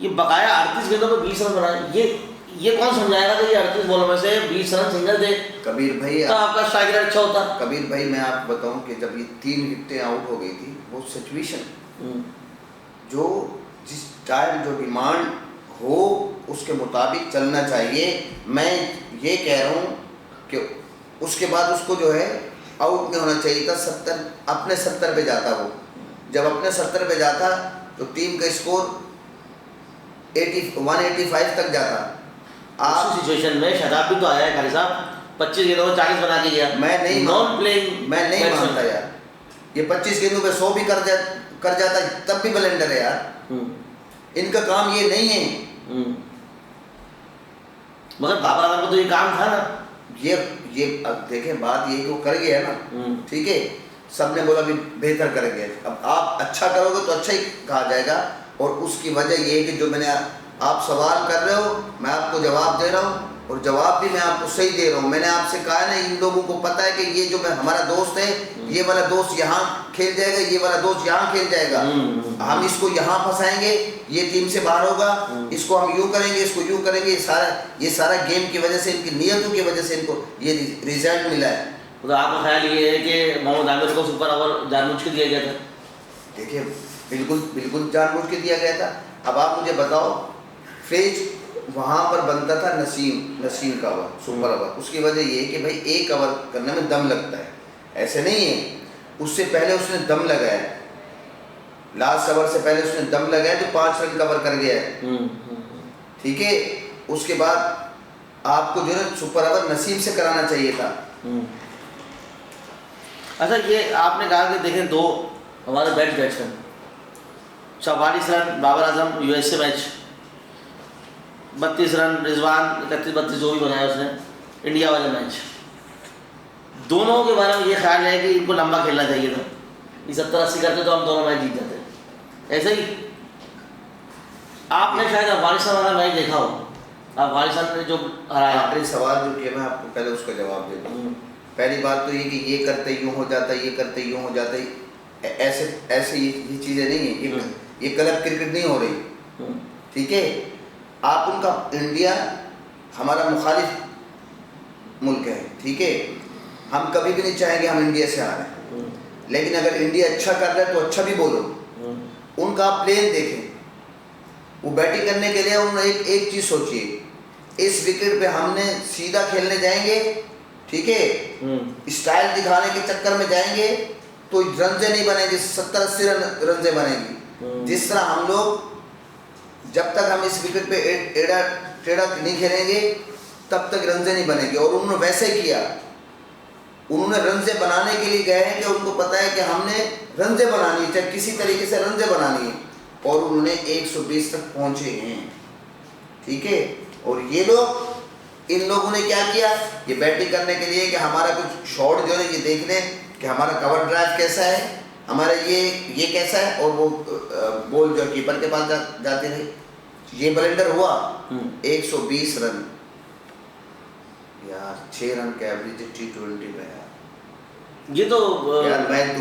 یہ بقایا 38 گیندوں پہ 20 رن بنائے. یہ کون سمجھائے گا کہ یہ 38 بالوں میں سے 20 رن سنگل تھے؟ کبیر بھائی تو آپ کا اسٹرائک ریٹ اچھا ہوتا. کبیر بھائی میں آپ کو بتاؤں کہ جب یہ 3 وکٹیں آؤٹ ہو گئی تھی وہ سچویشن جو جس ٹائم جو ڈیمانڈ ہو اس کے مطابق چلنا چاہیے. میں یہ کہہ رہا ہوں کہ اس کے بعد اس کو جو ہے آؤٹ نہیں ہونا چاہیے تھا. 70 اپنے 70 پہ جاتا. وہ جب اپنے 70 پہ جاتا تو ٹیم کا اسکور 185 تک جاتا. آپ سچویشن میں شاداب بھی تو آیا ہے خالی صاحب 25 گیندوں میں 40 بنا کے گیا. میں نہیں میں نہیں مانتا یار. یہ 25 گیندوں پہ 100 بھی کر جاتا تب بھی بلنڈر ہے یار. ان کا کام یہ نہیں ہے. مگر بابر اعظم کو تو یہ کام تھا نا. یہ اب دیکھیں بات یہ کہ وہ کر گیا نا. ٹھیک ہے سب نے بولا بھی بہتر کر گئے. اب آپ اچھا کرو گے تو اچھا ہی کہا جائے گا. اور اس کی وجہ یہ ہے کہ جو میں نے آپ سوال کر رہے ہو میں آپ کو جواب دے رہا ہوں اور جواب بھی میں آپ کو صحیح دے رہا ہوں. میں نے آپ سے کہا نا ان لوگوں کو پتہ ہے کہ یہ جو ہمارا دوست ہے یہ والا دوست یہاں کھیل جائے گا, یہ والا دوست یہاں کھیل جائے گا. ہم اس کو یہاں پھنسائیں گے یہ ٹیم سے باہر ہوگا, اس کو ہم یوں کریں گے اس کو یوں کریں گے. یہ سارا گیم کی وجہ سے ان کی نیتوں کی وجہ سے ان کو یہ ریزلٹ ملا ہے. تو آپ کا خیال یہ ہے کہ محمد عامر کو سپر اوور جان بوجھ کے دیا گیا تھا؟ دیکھیے بالکل جان بوجھ کے دیا گیا تھا. اب آپ مجھے بتاؤ فیج وہاں پر بنتا تھا نسیم کا اوور سپر اوور. اس کی وجہ یہ ہے کہ بھائی ایک اوور کرنے میں دم لگتا ہے. ایسے نہیں ہے اس سے پہلے اس نے دم لگایا, لاسٹ اوور سے پہلے اس نے دم لگایا جو 5 رن کور کر گیا ہے. ٹھیک ہے اس کے بعد آپ کو جو ہے سپر اوور نسیم سے کرانا چاہیے تھا. اچھا یہ آپ نے کہا کہ دیکھیں دو ہمارے batsman 44 run Babar Azam U S a match, 32 رن رضوان 31-32 جو بھی بنایا اس نے انڈیا والے میچ. دونوں کے بارے میں یہ خیال ہے کہ ان کو لمبا کھیلنا چاہیے تھا. یہ 70-80 کرتے تو ہم دونوں میچ جیت جاتے. ایسے ہی آپ نے شاید افغانستان والا میچ دیکھا ہو, افغانستان نے جو ہرایا. آخری سوال جو کیا میں آپ کو پہلے اس کا جواب دے دوں. پہلی بات تو یہ کہ یہ کرتے یوں ہو جاتا ہے, یہ کرتے یوں ہو جاتا ہے. ایسے یہ چیزیں نہیں ہیں. یہ کلب کرکٹ نہیں ہو رہی. ٹھیک ہے آپ ان کا انڈیا ہمارا مخالف ملک ہے. ٹھیک ہے ہم کبھی بھی نہیں چاہیں گے ہم انڈیا سے آ رہے ہیں, لیکن اگر انڈیا اچھا کر رہا ہے تو اچھا بھی بولو. ان کا آپ پلین دیکھیں, وہ بیٹنگ کرنے کے لیے انہوں نے ایک چیز سوچیے, اس وکٹ پہ ہم نے سیدھا کھیلنے جائیں گے. ٹھیک ہے اسٹائل دکھانے کے چکر میں جائیں گے تو رنزے نہیں بنے گی, 70-80 رنزے بنے گی. جس طرح ہم لوگ جب تک ہم اس وکٹ پہ ٹیڑھا نہیں کھیلیں گے تب تک رنزے نہیں بنے گی. اور انہوں نے ویسے کیا, انہوں نے رنزے بنانے کے لیے گئے ہیں کہ ان کو پتہ ہے کہ ہم نے رنزے بنانی ہے, چاہے کسی طریقے سے رنزے بنانی ہے. اور انہوں نے 120 تک پہنچے ہیں. ٹھیک ہے اور یہ لوگ ان لوگوں نے کیا کیا, یہ بیٹنگ کرنے کے لیے کہ ہمارا کچھ شاٹ جو ہے یہ دیکھ لیں کہ ہمارا کور ڈرائیو کیسا ہے, ہمارا یہ کیسا ہے. اور وہ بول جو کیپر کے پاس جاتے رہے. یہ بلنڈر ہوا 120 رن یار, 6 رن کا ایوریج T20 میں یار. یہ تو یار میچ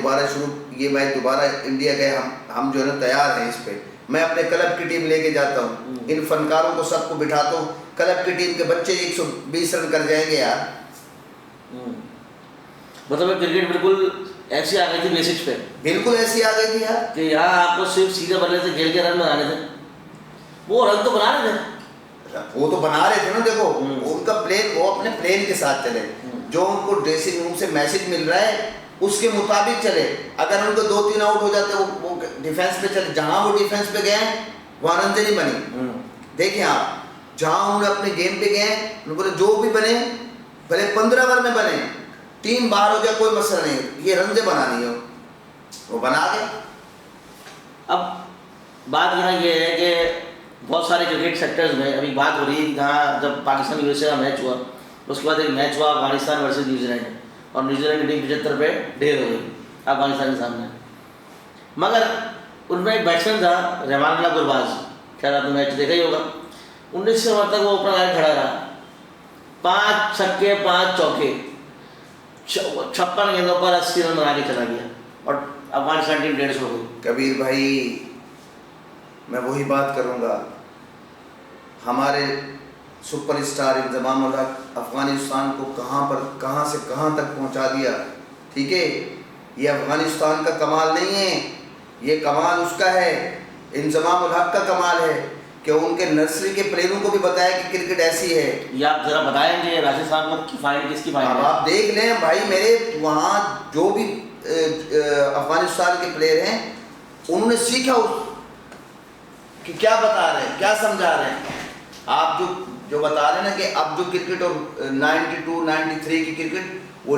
دوبارہ انڈیا گئے ہم جو ہے نا تیار ہیں اس پہ. میں اپنے کلب کی ٹیم لے کے جاتا ہوں, ان فنکاروں کو سب کو بٹھاتا ہوں, کلب کی ٹیم کے بچے 120 رن کر جائیں گے یار. مطلب کرکٹ بالکل ایسی آ گئی تھی بیسکس پہ, بالکل ایسی آ گئی تھی یار کہ یہاں آپ کو صرف سیدھے بلے سے کھیل کے رن بنانے تھے. وہ رن تو بنا رہے تھے, وہ تو بنا رہے تھے نا. دیکھو ان کا پلین, وہ اپنے پلین کے ساتھ چلے, جو ان کو ڈریسنگ روم سے میسج مل رہا ہے اس کے مطابق چلے. اگر ان کو 2-3 آؤٹ ہو جاتے وہ ڈیفینس پہ چلے. جہاں وہ ڈیفینس پہ گئے وہاں رنزے نہیں بنی. دیکھیں آپ جہاں انہوں نے اپنے گیم پہ گئے انہوں بولے جو بھی بنے بھلے 15 اوور میں بنے, ٹیم باہر ہو جائے کوئی مسئلہ نہیں, یہ رنزے بنانی ہے. وہ بنا گئے. اب بات یہاں یہ ہے کہ بہت سارے کرکٹ سیکٹرز میں ابھی بات ہو رہی ہے کہ جہاں جب پاکستان یو ایس اے کا میچ ہوا اس کے بعد ایک میچ ہوا افغانستان ورسز نیوزی لینڈ, اور نیوزی لینڈ کی ٹیم 75 پہ ڈھیر ہو گئی افغانستان کے سامنے. مگر ان میں ایک بیٹسمین تھا رحمان اللہ گرباز, خیر آپ نے میچ دیکھا ہی ہوگا. 19 اوور تک وہ اوپر آئے کھڑا رہا, 5 چھکے 5 چوکے, 56 گیندوں پر 80 رن بنا کے چلا گیا, اور افغانستان ٹیم 150 ہو گئی. کبیر بھائی میں وہی بات کروں گا ہمارے سپر اسٹار انضمام الحق افغانستان کو کہاں سے کہاں تک پہنچا دیا. ٹھیک ہے, یہ افغانستان کا کمال نہیں ہے, یہ کمال اس کا ہے, انضمام الحق کا کمال ہے کہ ان کے نرسری کے پلیئروں کو بھی بتایا کہ کرکٹ ایسی ہے. یہ آپ ذرا بتائیں گے راجستھان کی فائنل کس کی فائنل؟ اب آپ دیکھ لیں بھائی, میرے وہاں جو بھی افغانستان کے پلیئر ہیں انہوں نے سیکھا کہ کیا بتا رہے ہیں, کیا سمجھا رہے ہیں. آپ جو بتا رہے ہیں نا کہ اب جو کرکٹ اور 92 93 کی کرکٹ, وہ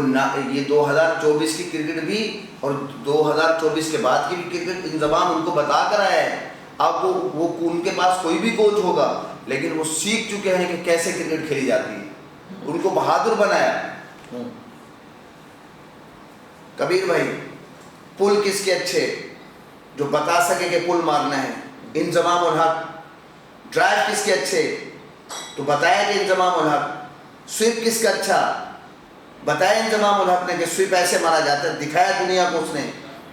یہ 2024 کی کرکٹ بھی اور 2024 کے بعد کی بھی کرکٹ انضمام ان کو بتا کر آیا ہے. اب وہ ان کے پاس کوئی بھی کوچ ہوگا لیکن وہ سیکھ چکے ہیں کہ کیسے کرکٹ کھیلی جاتی ہے, ان کو بہادر بنایا. کبیر بھائی, پل کس کے اچھے جو بتا سکے کہ پل مارنا ہے؟ انضمام الحق. ڈرائیو کس کے اچھے تو بتایا کہ انضمام الحق. سویپ کس کا اچھا بتایا انضمام الحق نے کہ سویپ ایسے مارا جاتا ہے, دکھایا دنیا کو اس نے.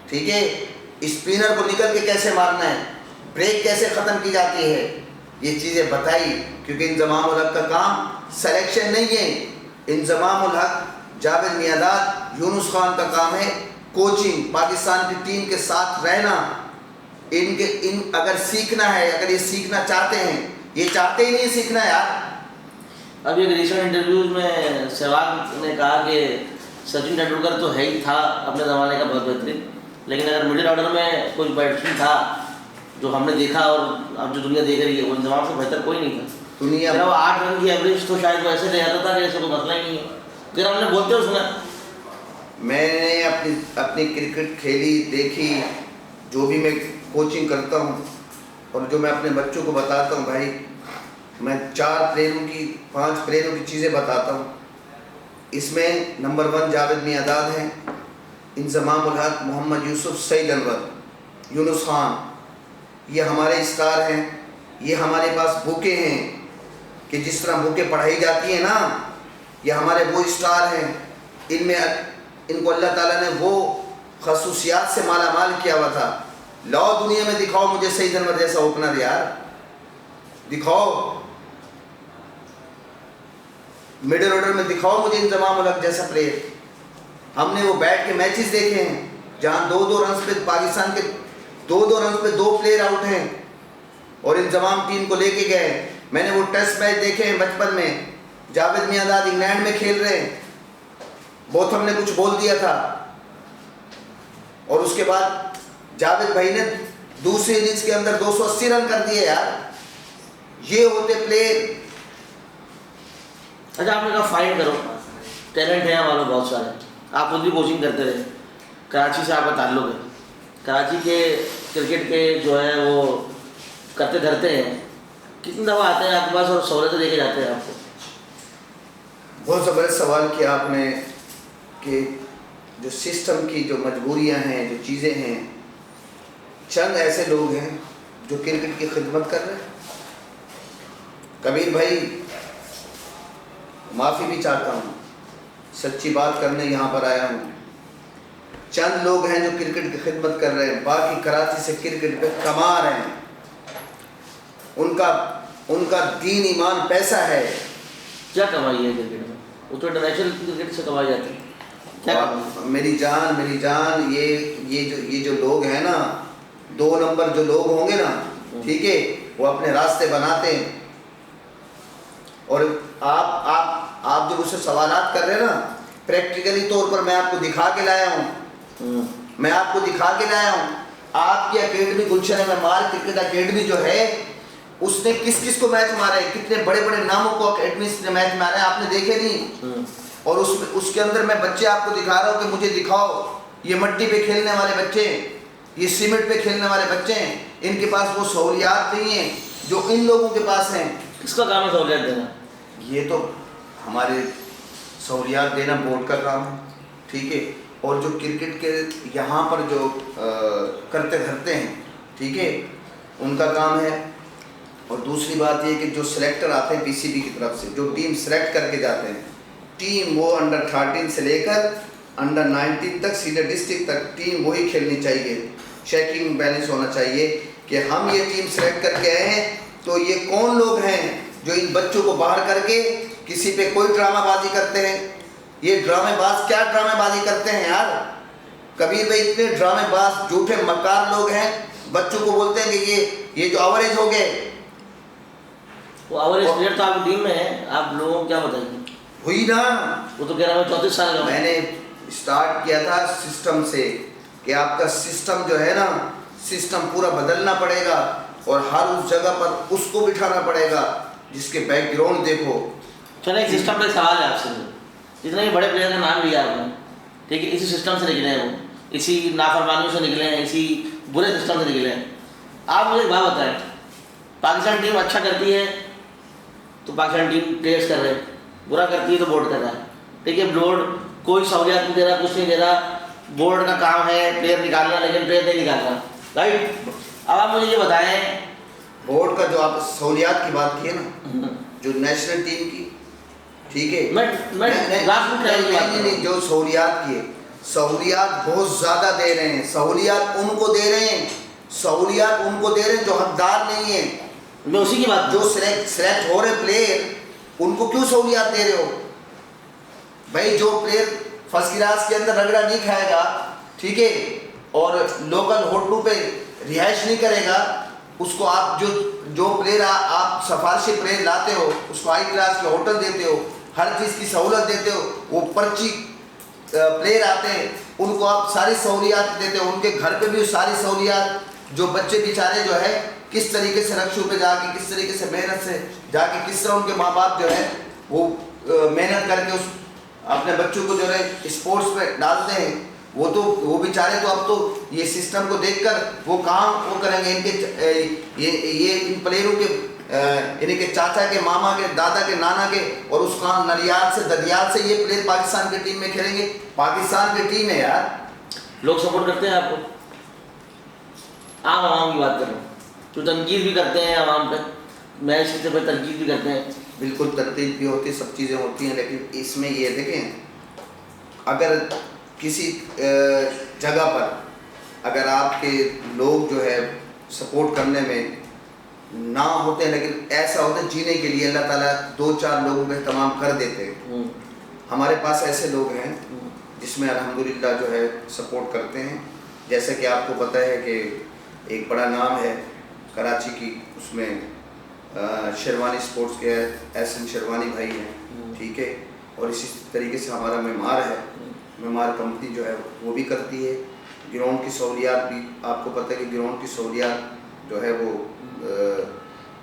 ٹھیک ہے, اسپنر کو نکل کے کیسے مارنا ہے, بریک کیسے ختم کی جاتی ہے, یہ چیزیں بتائی. کیونکہ انضمام الحق کا کام سلیکشن نہیں ہے, انضمام الحق, جاوید میانداد, یونس خان کا کام ہے کوچنگ, پاکستان کی ٹیم کے ساتھ رہنا. اگر سیکھنا ہے, اگر یہ سیکھنا چاہتے ہیں, یہ چاہتے ہی نہیں سیکھنا یار. اب ایک ریسنٹ انٹرویوز میں سہواگ نے کہا کہ سچن ٹنڈولکر تو ہے ہی تھا اپنے زمانے کا بہت بہترین, لیکن اگر مڈل آرڈر میں کوئی بیٹسمین تھا جو ہم نے دیکھا اور اب جو دنیا دیکھ رہی ہے, وہ انضمام سے بہتر کوئی نہیں تھا. دنیا وہ 8 رن کی ایوریج تو شاید وہ ایسے لے جاتا تھا کہ ایسے کوئی مسئلہ ہی نہیں ہے. پھر ہم نے بولتے ہوئے سنا. میں نے اپنی کرکٹ کھیلی دیکھی, جو بھی میں کوچنگ کرتا ہوں اور جو میں اپنے بچوں کو بتاتا ہوں بھائی, میں 4 پلیئروں کی 5 پلیئروں کی چیزیں بتاتا ہوں. اس میں نمبر 1 جاوید میانداد ہیں, انضمام الحق, محمد یوسف, سعید انور, یونس خان. یہ ہمارے اسٹار ہیں. یہ ہمارے پاس بکیں ہیں کہ جس طرح بکیں پڑھائی جاتی ہیں نا, یہ ہمارے وہ اسٹار ہیں. ان کو اللہ تعالیٰ نے وہ خصوصیات سے مالا مال کیا ہوا تھا. لاؤ دنیا میں دکھاؤ مجھے سعید انور جیسا اوپنر یار, دکھاؤ. مڈل آرڈر میں دکھاؤ مجھے انضمام الحق جیسا پلیئر. ہم نے وہ بیٹھ کے میچز دیکھے ہیں جہاں 2 رنز پہ پاکستان کے 2 رنز پہ 2 پلیئر آؤٹ ہیں اور انضمام ٹیم کو لے کے گئے. میں نے وہ ٹیسٹ میچ دیکھے ہیں بچپن میں, جاوید میانداد انگلینڈ میں کھیل رہے ہیں, بوتھم نے کچھ بول دیا تھا اور اس کے بعد جاوید بھائی نے دوسری اننگز کے اندر 280 رن کر دیے یار. یہ ہوتے پلیئر. اچھا, آپ نے کہا فائنڈ کرو, ٹیلنٹ ہے ہمارے بہت سارے. آپ خود بھی کوچنگ کرتے رہے, کراچی سے آپ کا تعلق ہے, کراچی کے کرکٹ کے جو ہے وہ کرتے دھرتے ہیں, کتنی دفعہ آتے ہیں آپ کے پاس اور سہولتیں دے کے جاتے ہیں آپ کو؟ بہت زبردست سوال کیا آپ نے کہ جو سسٹم کی جو مجبوریاں ہیں, جو چیزیں ہیں, چند ایسے لوگ ہیں جو کرکٹ کی خدمت کر رہے ہیں. کبیر بھائی, معافی بھی چاہتا ہوں, سچی بات کرنے یہاں پر آیا ہوں. چند لوگ ہیں جو کرکٹ کی خدمت کر رہے ہیں, باقی کراچی سے کرکٹ پہ کما رہے ہیں. ان کا دین ایمان پیسہ ہے. کیا کمائی ہے کرکٹ میں؟ وہ تو انٹرنیشنل کرکٹ سے کمائی جاتی ہے. میری جان, یہ جو لوگ ہیں نا, 2 نمبر جو لوگ ہوں گے نا, ٹھیک ہے, وہ اپنے راستے بناتے ہیں. اور آپ جو مجھ سے سوالات کر رہے ہیں نا, پریکٹیکلی طور پر میں آپ کو دکھا کے لایا ہوں. آپ کی اکیڈمی گلشن معمار کرکٹ اکیڈمی جو ہے, اس نے کس کو میچ مارے, کتنے بڑے بڑے ناموں کو اکیڈمی نے میچ مارے, آپ نے دیکھے نہیں. اور اس کے اندر میں بچے آپ کو دکھا رہا ہوں کہ مجھے دکھاؤ, یہ مٹی پہ کھیلنے والے بچے ہیں, یہ سیمنٹ پہ کھیلنے والے بچے ہیں. ان کے پاس وہ سہولیات نہیں ہیں جو ان لوگوں کے پاس ہیں. کس کا کام ہے سہولیات دینا؟ یہ تو ہمارے سہولیات دینا بورڈ کا کام ہے, ٹھیک ہے. اور جو کرکٹ کے یہاں پر جو کرتے دھرتے ہیں, ٹھیک ہے, ان کا کام ہے. اور دوسری بات یہ کہ جو سلیکٹر آتے ہیں پی سی بی کی طرف سے, جو ٹیم سلیکٹ کر کے جاتے ہیں, ٹیم وہ انڈر 13 سے لے کر انڈر 19 تک سیدھے ڈسٹرکٹ تک ٹیم وہی کھیلنی چاہیے. چیکنگ بیلنس ہونا چاہیے کہ ہم یہ ٹیم سلیکٹ کر کے آئے ہیں, تو یہ کون لوگ ہیں جو ان بچوں کو باہر کر کے کسی پہ کوئی ڈرامہ بازی کرتے ہیں؟ یہ ڈرامے باز کیا ڈرامے بازی کرتے ہیں یار؟ کبیر بھائی اتنے ڈرامے باز جھوٹے مکار لوگ ہیں، بچوں کو بولتے ہیں کہ یہ جو اوریج ہو گئے، وہ اوریج پلیئر تو آپ کی ٹیم میں ہے، آپ لوگوں کو کیا بتائیں گے؟ ہوئی نا، وہ تو کہہ رہا ہے 34 سال کا میں نے اسٹارٹ کیا تھا سسٹم سے کہ آپ کا سسٹم جو ہے نا، سسٹم پورا بدلنا پڑے گا اور ہر اس جگہ پر اس کو بٹھانا پڑے گا جس کے بیک گراؤنڈ دیکھو۔ چلے ایک سسٹم پہ سوال ہے آپ سے، جتنے بھی بڑے پلیئر کا نام لیا آپ نے، ٹھیک ہے، اسی سسٹم سے نکلے ہیں، وہ اسی نافرمانیوں سے نکلے ہیں، اسی برے سسٹم سے نکلے ہیں۔ آپ مجھے ایک بات بتائیں، پاکستان ٹیم اچھا کرتی ہے تو پاکستان ٹیم پلیئرس کر رہے ہیں، برا کرتی ہے تو بورڈ کر رہا ہے، ٹھیک ہے، بورڈ کوئی سہولیات نہیں دے رہا، کچھ نہیں دے رہا، بورڈ کا کام ہے پلیئر نکالنا، لیکن پلیئر نہیں نکال رہا، رائٹ؟ اب آپ مجھے یہ بتائیں، بورڈ کا جو آپ سہولیات کی بات کی ہے نا، جو نیشنل ٹیم کی، ٹھیک ہے، نہیں جو سہولیات کی ہے، سہولیات بہت زیادہ دے رہے ہیں، سہولیات ان کو دے رہے ہیں، سہولیات ان کو دے رہے ہیں جو حقدار نہیں ہیں۔ میں اسی کی بات، جو سلیکٹ ہو رہے پلیئر ان کو کیوں سہولیات دے رہے ہو بھائی؟ جو پلیئر فرسٹ کلاس کے اندر رگڑا نہیں کھائے گا، ٹھیک ہے، اور لوکل ہوٹلوں پہ رہائش نہیں کرے گا، اس کو آپ جو پلیئر آپ سفارشی پلیئر لاتے ہو اس کو ہائی کلاس کے ہوٹل دیتے ہو، ہر چیز کی سہولت دیتے ہو، وہ پرچی پلیئر آتے ہیں ان کو آپ ساری سہولیات دیتے ہو، ان کے گھر پہ بھی ساری سہولیات، جو بچے بیچارے جو ہے کس طریقے سے رکشوں پہ جا کے، کس طریقے سے محنت سے جا کے، کس طرح ان کے ماں باپ جو ہے وہ محنت کر کے اس اپنے بچوں کو جو ہے اسپورٹس پہ ڈالتے ہیں، وہ بیچارے تو اب تو یہ سسٹم کو دیکھ کر وہ کام وہ کریں گے، ان کے یہ ان پلیئروں کے یعنی کہ چاچا کے، ماما کے، دادا کے، نانا کے، اور اس کام نلیال سے ددیال سے یہ پلیئر پاکستان کی ٹیم میں کھیلیں گے۔ پاکستان کی ٹیم ہے یار، لوگ سپورٹ کرتے ہیں آپ کو؟ عام عوام کی بات کر رہا ہوں، تو تنقید بھی کرتے ہیں عوام پہ، میچ سے پہ تنقید بھی کرتے ہیں، بالکل ترتیب بھی ہوتی ہے، سب چیزیں ہوتی ہیں، لیکن اس میں یہ دیکھیں، اگر کسی جگہ پر اگر آپ کے لوگ جو ہے سپورٹ کرنے میں نہ ہوتے ہیں، لیکن ایسا ہوتا ہے جینے کے لیے اللہ تعالیٰ 2-4 لوگوں کا اہتمام کر دیتے ہیں۔ ہمارے پاس ایسے لوگ ہیں جس میں الحمدللہ جو ہے سپورٹ کرتے ہیں، جیسے کہ آپ کو پتہ ہے کہ ایک بڑا نام ہے کراچی کی، اس میں شیروانی سپورٹس کے احسن شیروانی بھائی ہیں، ٹھیک ہے، اور اسی طریقے سے ہمارا معمار ہے، معمار کمپنی جو ہے وہ بھی کرتی ہے۔ گراؤنڈ کی سہولیات بھی آپ کو پتہ ہے کہ گراؤنڈ کی سہولیات جو ہے وہ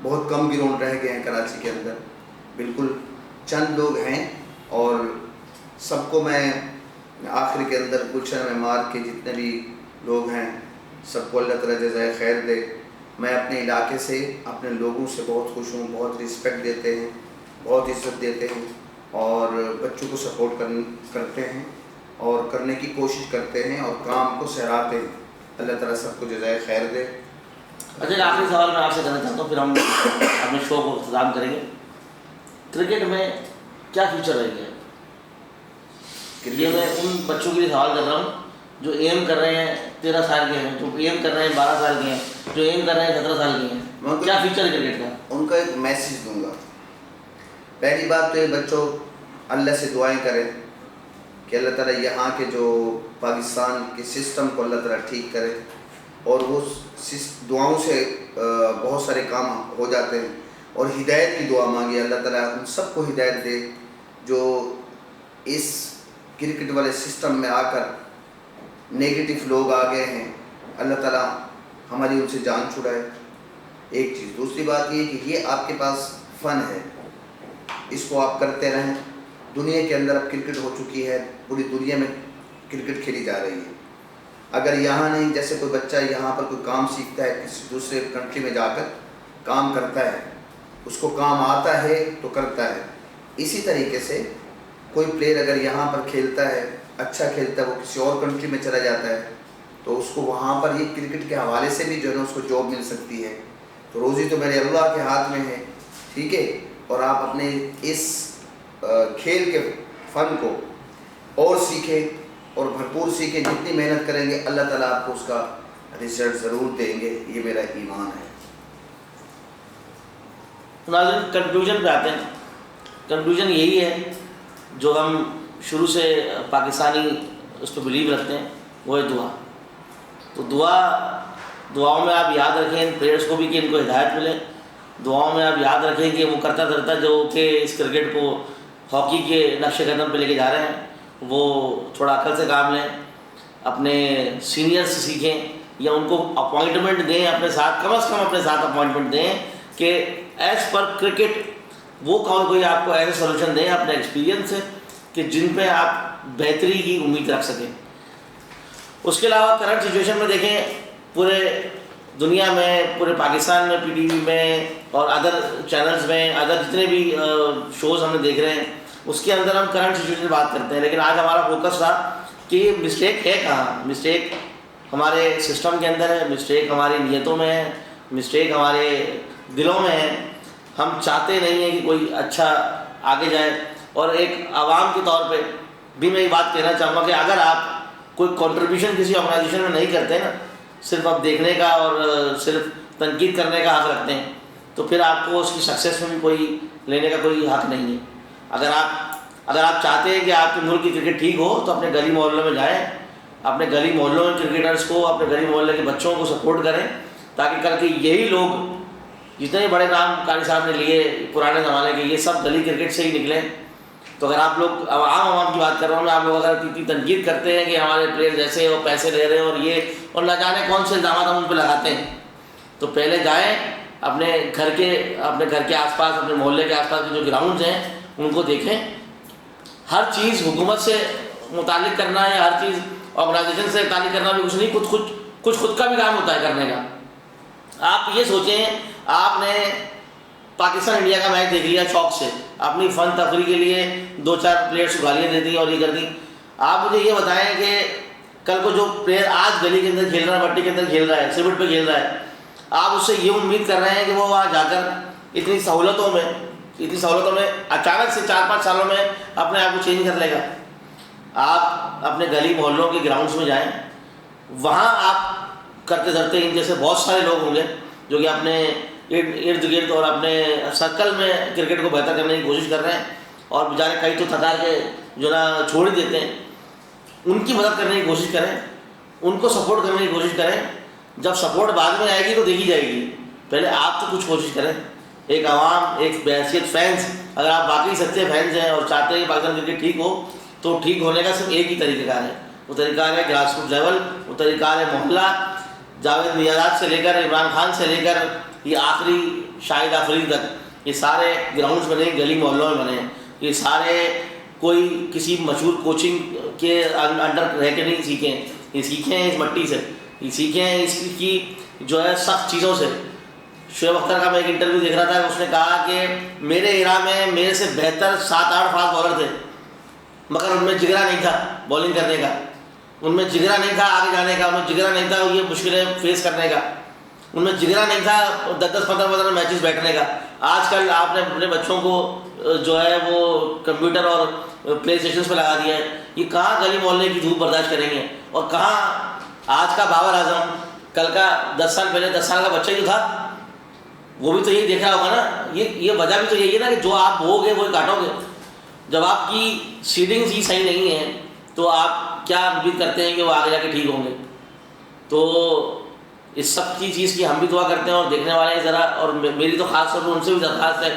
بہت کم گراؤنڈ رہ گئے ہیں کراچی کے اندر، بالکل چند لوگ ہیں، اور سب کو میں آخر کے اندر گلشن معمار کے جتنے بھی لوگ ہیں سب کو اللہ تعالیٰ جزائے خیر دے۔ میں اپنے علاقے سے اپنے لوگوں سے بہت خوش ہوں، بہت رسپیکٹ دیتے ہیں، بہت عزت دیتے ہیں، اور بچوں کو سپورٹ کرتے ہیں اور کرنے کی کوشش کرتے ہیں اور کام کو سہراتے ہیں۔ اللہ تعالیٰ سب کو جزائے خیر دے۔ اچھا، آخری سوال میں آپ سے کرنا چاہتا ہوں، پھر ہم اپنے شو کو اختتام کریں گے۔ کرکٹ میں کیا فیوچر رہے گا؟ یہ میں ان بچوں کے لیے سوال کر رہا ہوں جو ایم کر رہے ہیں 13 سال کے ہیں، جو ایم کر رہے ہیں 12 سال کے ہیں، جو ایم کر رہے ہیں 17 سال کے ہیں، کیا فیوچر ہے کرکٹ کا؟ ان کا ایک میسیج دوں گا۔ پہلی بات تو یہ بچوں اللہ سے دعائیں کریں کہ اللہ تعالیٰ یہاں کے جو پاکستان کے سسٹم کو اللہ تعالیٰ ٹھیک کرے، اور وہ دعاؤں سے بہت سارے کام ہو جاتے ہیں، اور ہدایت کی دعا مانگی، اللہ تعالیٰ ان سب کو ہدایت دے جو اس کرکٹ والے سسٹم میں آ کر نیگیٹو لوگ آ گئے ہیں، اللہ تعالیٰ ہماری ان سے جان چھڑائے۔ ایک چیز، دوسری بات یہ کہ یہ آپ کے پاس فن ہے، اس کو آپ کرتے رہیں۔ دنیا کے اندر اب کرکٹ ہو چکی ہے، پوری دنیا میں کرکٹ کھیلی جا رہی ہے۔ اگر یہاں نہیں، جیسے کوئی بچہ یہاں پر کوئی کام سیکھتا ہے، کسی دوسرے کنٹری میں جا کر کام کرتا ہے، اس کو کام آتا ہے تو کرتا ہے۔ اسی طریقے سے کوئی پلیئر اگر یہاں پر کھیلتا ہے، اچھا کھیلتا ہے، وہ کسی اور کنٹری میں چلا جاتا ہے تو اس کو وہاں پر یہ کرکٹ کے حوالے سے بھی جو ہے نا اس کو جاب مل سکتی ہے۔ تو روزی تو میرے اللہ کے ہاتھ میں ہے، ٹھیک ہے، اور آپ اپنے اس کھیل کے فن کو اور سیکھیں اور بھرپور سیکھیں، جتنی محنت کریں گے اللہ تعالیٰ آپ کو اس کا رزلٹ ضرور دیں گے، یہ میرا ایمان ہے۔ ناظرین کنکلوژن پہ آتے ہیں. کنکلوژن یہی ہے جو ہم شروع سے پاکستانی اس پہ بلیو رکھتے ہیں، وہ ہے دعا. تو دعاؤں میں آپ یاد رکھیں ان پلیئرس کو بھی کہ ان کو ہدایت ملے. دعاؤں میں آپ یاد رکھیں کہ وہ کرتا دھرتا جو کہ اس کرکٹ کو ہاکی کے نقش قدم پہ لے کے جا رہے ہیں وہ تھوڑا عقل سے کام لیں، اپنے سینئر سے سیکھیں یا ان کو اپوائنٹمنٹ دیں اپنے ساتھ، کم از کم اپنے ساتھ اپوائنٹمنٹ دیں کہ ایز پر کرکٹ وہ کوئی آپ کو ایسے سولوشن دیں اپنے ایکسپیرینس سے کہ جن پہ آپ بہتری کی امید رکھ سکیں. اس کے علاوہ کرنٹ سچویشن میں دیکھیں پورے دنیا میں، پورے پاکستان میں، پی ٹی وی میں اور ادر چینلز میں، ادر جتنے بھی شوز ہم نے دیکھ رہے ہیں اس کے اندر ہم کرنٹ سچویشن کی بات کرتے ہیں. لیکن آج ہمارا فوکس تھا کہ مسٹیک ہے کہاں. مسٹیک ہمارے سسٹم کے اندر ہے، مسٹیک ہماری نیتوں میں ہے، مسٹیک ہمارے دلوں میں ہے. ہم چاہتے نہیں ہیں کہ کوئی اچھا آگے جائے. اور ایک عوام کے طور پہ بھی میں یہ بات کہنا چاہوں گا کہ اگر آپ کوئی کنٹریبیوشن کسی آرگنائزیشن میں نہیں کرتے نا، صرف آپ دیکھنے کا اور صرف تنقید کرنے کا حق رکھتے ہیں، تو پھر آپ کو اس کی سکسیس میں بھی کوئی لینے کا کوئی حق نہیں ہے. اگر آپ چاہتے ہیں کہ آپ کے ملک کی کرکٹ ٹھیک ہو تو اپنے گلی محلوں میں جائیں، اپنے گلی محلوں میں کرکٹرز کو، اپنے گلی محلے کے بچوں کو سپورٹ کریں تاکہ کل کے یہی لوگ جتنے بڑے نام قاری صاحب نے لیے پرانے زمانے کے، یہ سب گلی کرکٹ سے ہی نکلیں. تو اگر آپ لوگ عوام کی بات کر رہا ہوں میں، آپ لوگ اگر اتنی تنقید کرتے ہیں کہ ہمارے پلیئر جیسے وہ پیسے لے رہے ہیں اور یہ اور نہ جانے کون سے الزامات ہم ان پہ لگاتے ہیں، تو پہلے جائیں اپنے گھر کے آس پاس، اپنے محلے کے آس پاس کے جو گراؤنڈز ہیں ان کو دیکھیں. ہر چیز حکومت سے متعلق کرنا ہے، ہر چیز آرگنائزیشن سے تعلق کرنا بھی کچھ نہیں، کچھ خود کا بھی کام ہوتا ہے کرنے کا. آپ یہ سوچیں، آپ نے پاکستان انڈیا کا میچ دیکھ لیا شوق سے، اپنی فن تفریح کے لیے 2-4 پلیئرس کو گالیاں دے دی اور یہ کر دی. آپ مجھے یہ بتائیں کہ کل کو جو پلیئر آج گلی کے اندر کھیل رہا ہے، مٹی کے اندر کھیل رہا ہے، سیمنٹ پہ کھیل رہا ہے، آپ اس سے یہ امید کر رہے ہیں کہ وہ وہاں جا کر اتنی سہولتوں میں اچانک سے 4-5 سالوں میں اپنے آپ کو چینج کر لے گا؟ آپ اپنے گلی محلوں کے گراؤنڈس میں جائیں، وہاں آپ کرتے دھرتے ان جیسے بہت سارے لوگ ہوں گے جو کہ اپنے ارد گرد اور اپنے سرکل میں کرکٹ کو بہتر کرنے کی کوشش کر رہے ہیں، اور بیچارے کئی تو تھکا کے جو نا چھوڑ ہی دیتے ہیں. ان کی مدد کرنے کی کوشش کریں، ان کو سپورٹ کرنے کی کوشش کریں. جب سپورٹ بعد میں آئے گی تو دیکھی جائے گی، پہلے آپ تو کچھ کوشش کریں. ایک عوام، ایک بحیثیت فینس، اگر آپ باقی سچے فینس ہیں اور چاہتے ہیں کہ پاکستان کرکٹ ٹھیک ہو، تو ٹھیک ہونے کا صرف ایک ہی طریقہ کار ہے. وہ طریقہ کار ہے گراس روٹ لیول، وہ طریقہ کار ہے محلہ. جاوید میاض سے لے کر عمران خان سے لے کر یہ آخری شاہد آفرین تک، یہ سارے گراؤنڈز بنے، گلی محلوں میں بنے. یہ سارے کوئی کسی مشہور کوچنگ کے انڈر رہ کے نہیں سیکھیں، یہ سیکھیں اس مٹی سے، یہ سیکھیں اس کی جو ہے سخت چیزوں سے. شعیب اختر کا میں ایک انٹرویو دیکھ رہا تھا، اس نے کہا کہ میرے ایرا میں میرے سے بہتر 7-8 فاسٹ بالر تھے، مگر ان میں جگرا نہیں تھا بالنگ کرنے کا، ان میں جگرا نہیں تھا آگے جانے کا، ان میں جگرا نہیں تھا یہ مشکلیں فیس کرنے کا، ان میں جگرا نہیں تھا 10-15 میچز بیٹھنے کا. آج کل آپ نے اپنے بچوں کو جو ہے وہ کمپیوٹر اور پلے اسٹیشنس پہ لگا دیا ہے. یہ کہاں گلی محلے کی دھوپ برداشت کریں گے؟ اور کہاں آج کا بابر اعظم کل کا 10 سال پہلے 10 سال کا بچہ جو تھا وہ بھی تو یہی دیکھ رہا ہوگا نا. یہ وجہ بھی تو یہی ہے نا کہ جو آپ بو گے وہی کاٹو گے. جب آپ کی سیڈنگز ہی صحیح نہیں ہیں تو آپ کیا امید کرتے ہیں کہ وہ آگے جا کے ٹھیک ہوں گے؟ تو اس سب کی چیز کی ہم بھی دعا کرتے ہیں اور دیکھنے والے ذرا، اور میری تو خاص طور پر ان سے بھی درخواست ہے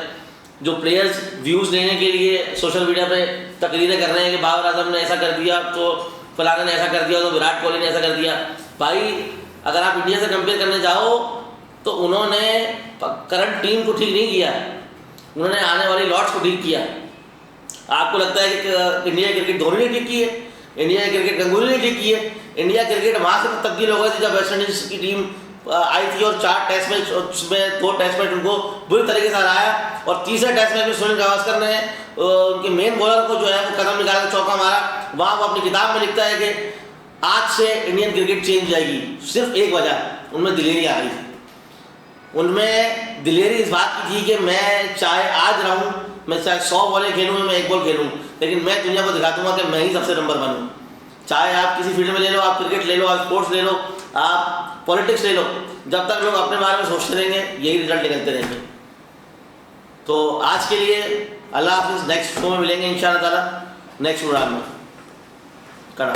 جو پلیئرز ویوز لینے کے لیے سوشل میڈیا پہ تقریریں کر رہے ہیں کہ بابر اعظم نے ایسا کر دیا تو فلاں نے ایسا کر دیا تو وراٹ کوہلی نے ایسا کر دیا. بھائی اگر آپ انڈیا سے کمپیئر کرنے جاؤ تو انہوں نے کرنٹ ٹیم کو ٹھیک نہیں کیا، انہوں نے آنے والی لاٹس کو ٹھیک کیا. آپ کو لگتا ہے کہ انڈیا کرکٹ دھونی نے ٹھیک کی ہے، انڈیا کرکٹ گنگولی نے ٹھیک کی ہے؟ انڈیا کرکٹ وہاں سے تبدیل ہو گئی تھی جب ویسٹ انڈیز کی ٹیم آئی تھی اور 4 ٹیسٹ میچ، اس میں 2 ٹیسٹ میچ ان کو بری طریقے سے ہرایا، اور تیسرے ٹیسٹ میچ میں سنیل گواسکر نے ان کے مین بالر کو جو ہے وہ قدم نکال کے چوکا مارا. وہاں وہ اپنی کتاب میں لکھتا ہے کہ آج سے انڈین کرکٹ چینج جائے گی. صرف ایک وجہ، ان میں دلیری آ گئی تھی. ان میں دلیری اس بات کی تھی کہ میں چاہے آج رہوں، میں چاہے 100 بالیں کھیلوں میں 1 بال کھیلوں، لیکن میں دنیا کو دکھا دوں گا کہ میں ہی سب سے نمبر 1 ہوں. چاہے آپ کسی فیلڈ میں لے لو، آپ کرکٹ لے لو، آپ اسپورٹس لے لو، آپ پولیٹکس لے لو، جب تک لوگ اپنے بارے میں سوچتے رہیں گے یہی رزلٹ نکلتے رہیں گے. تو آج کے لیے اللہ حافظ. نیکسٹ شو میں ملیں گے انشاءاللہ تعالیٰ, نیکسٹ پروگرام میں. کرا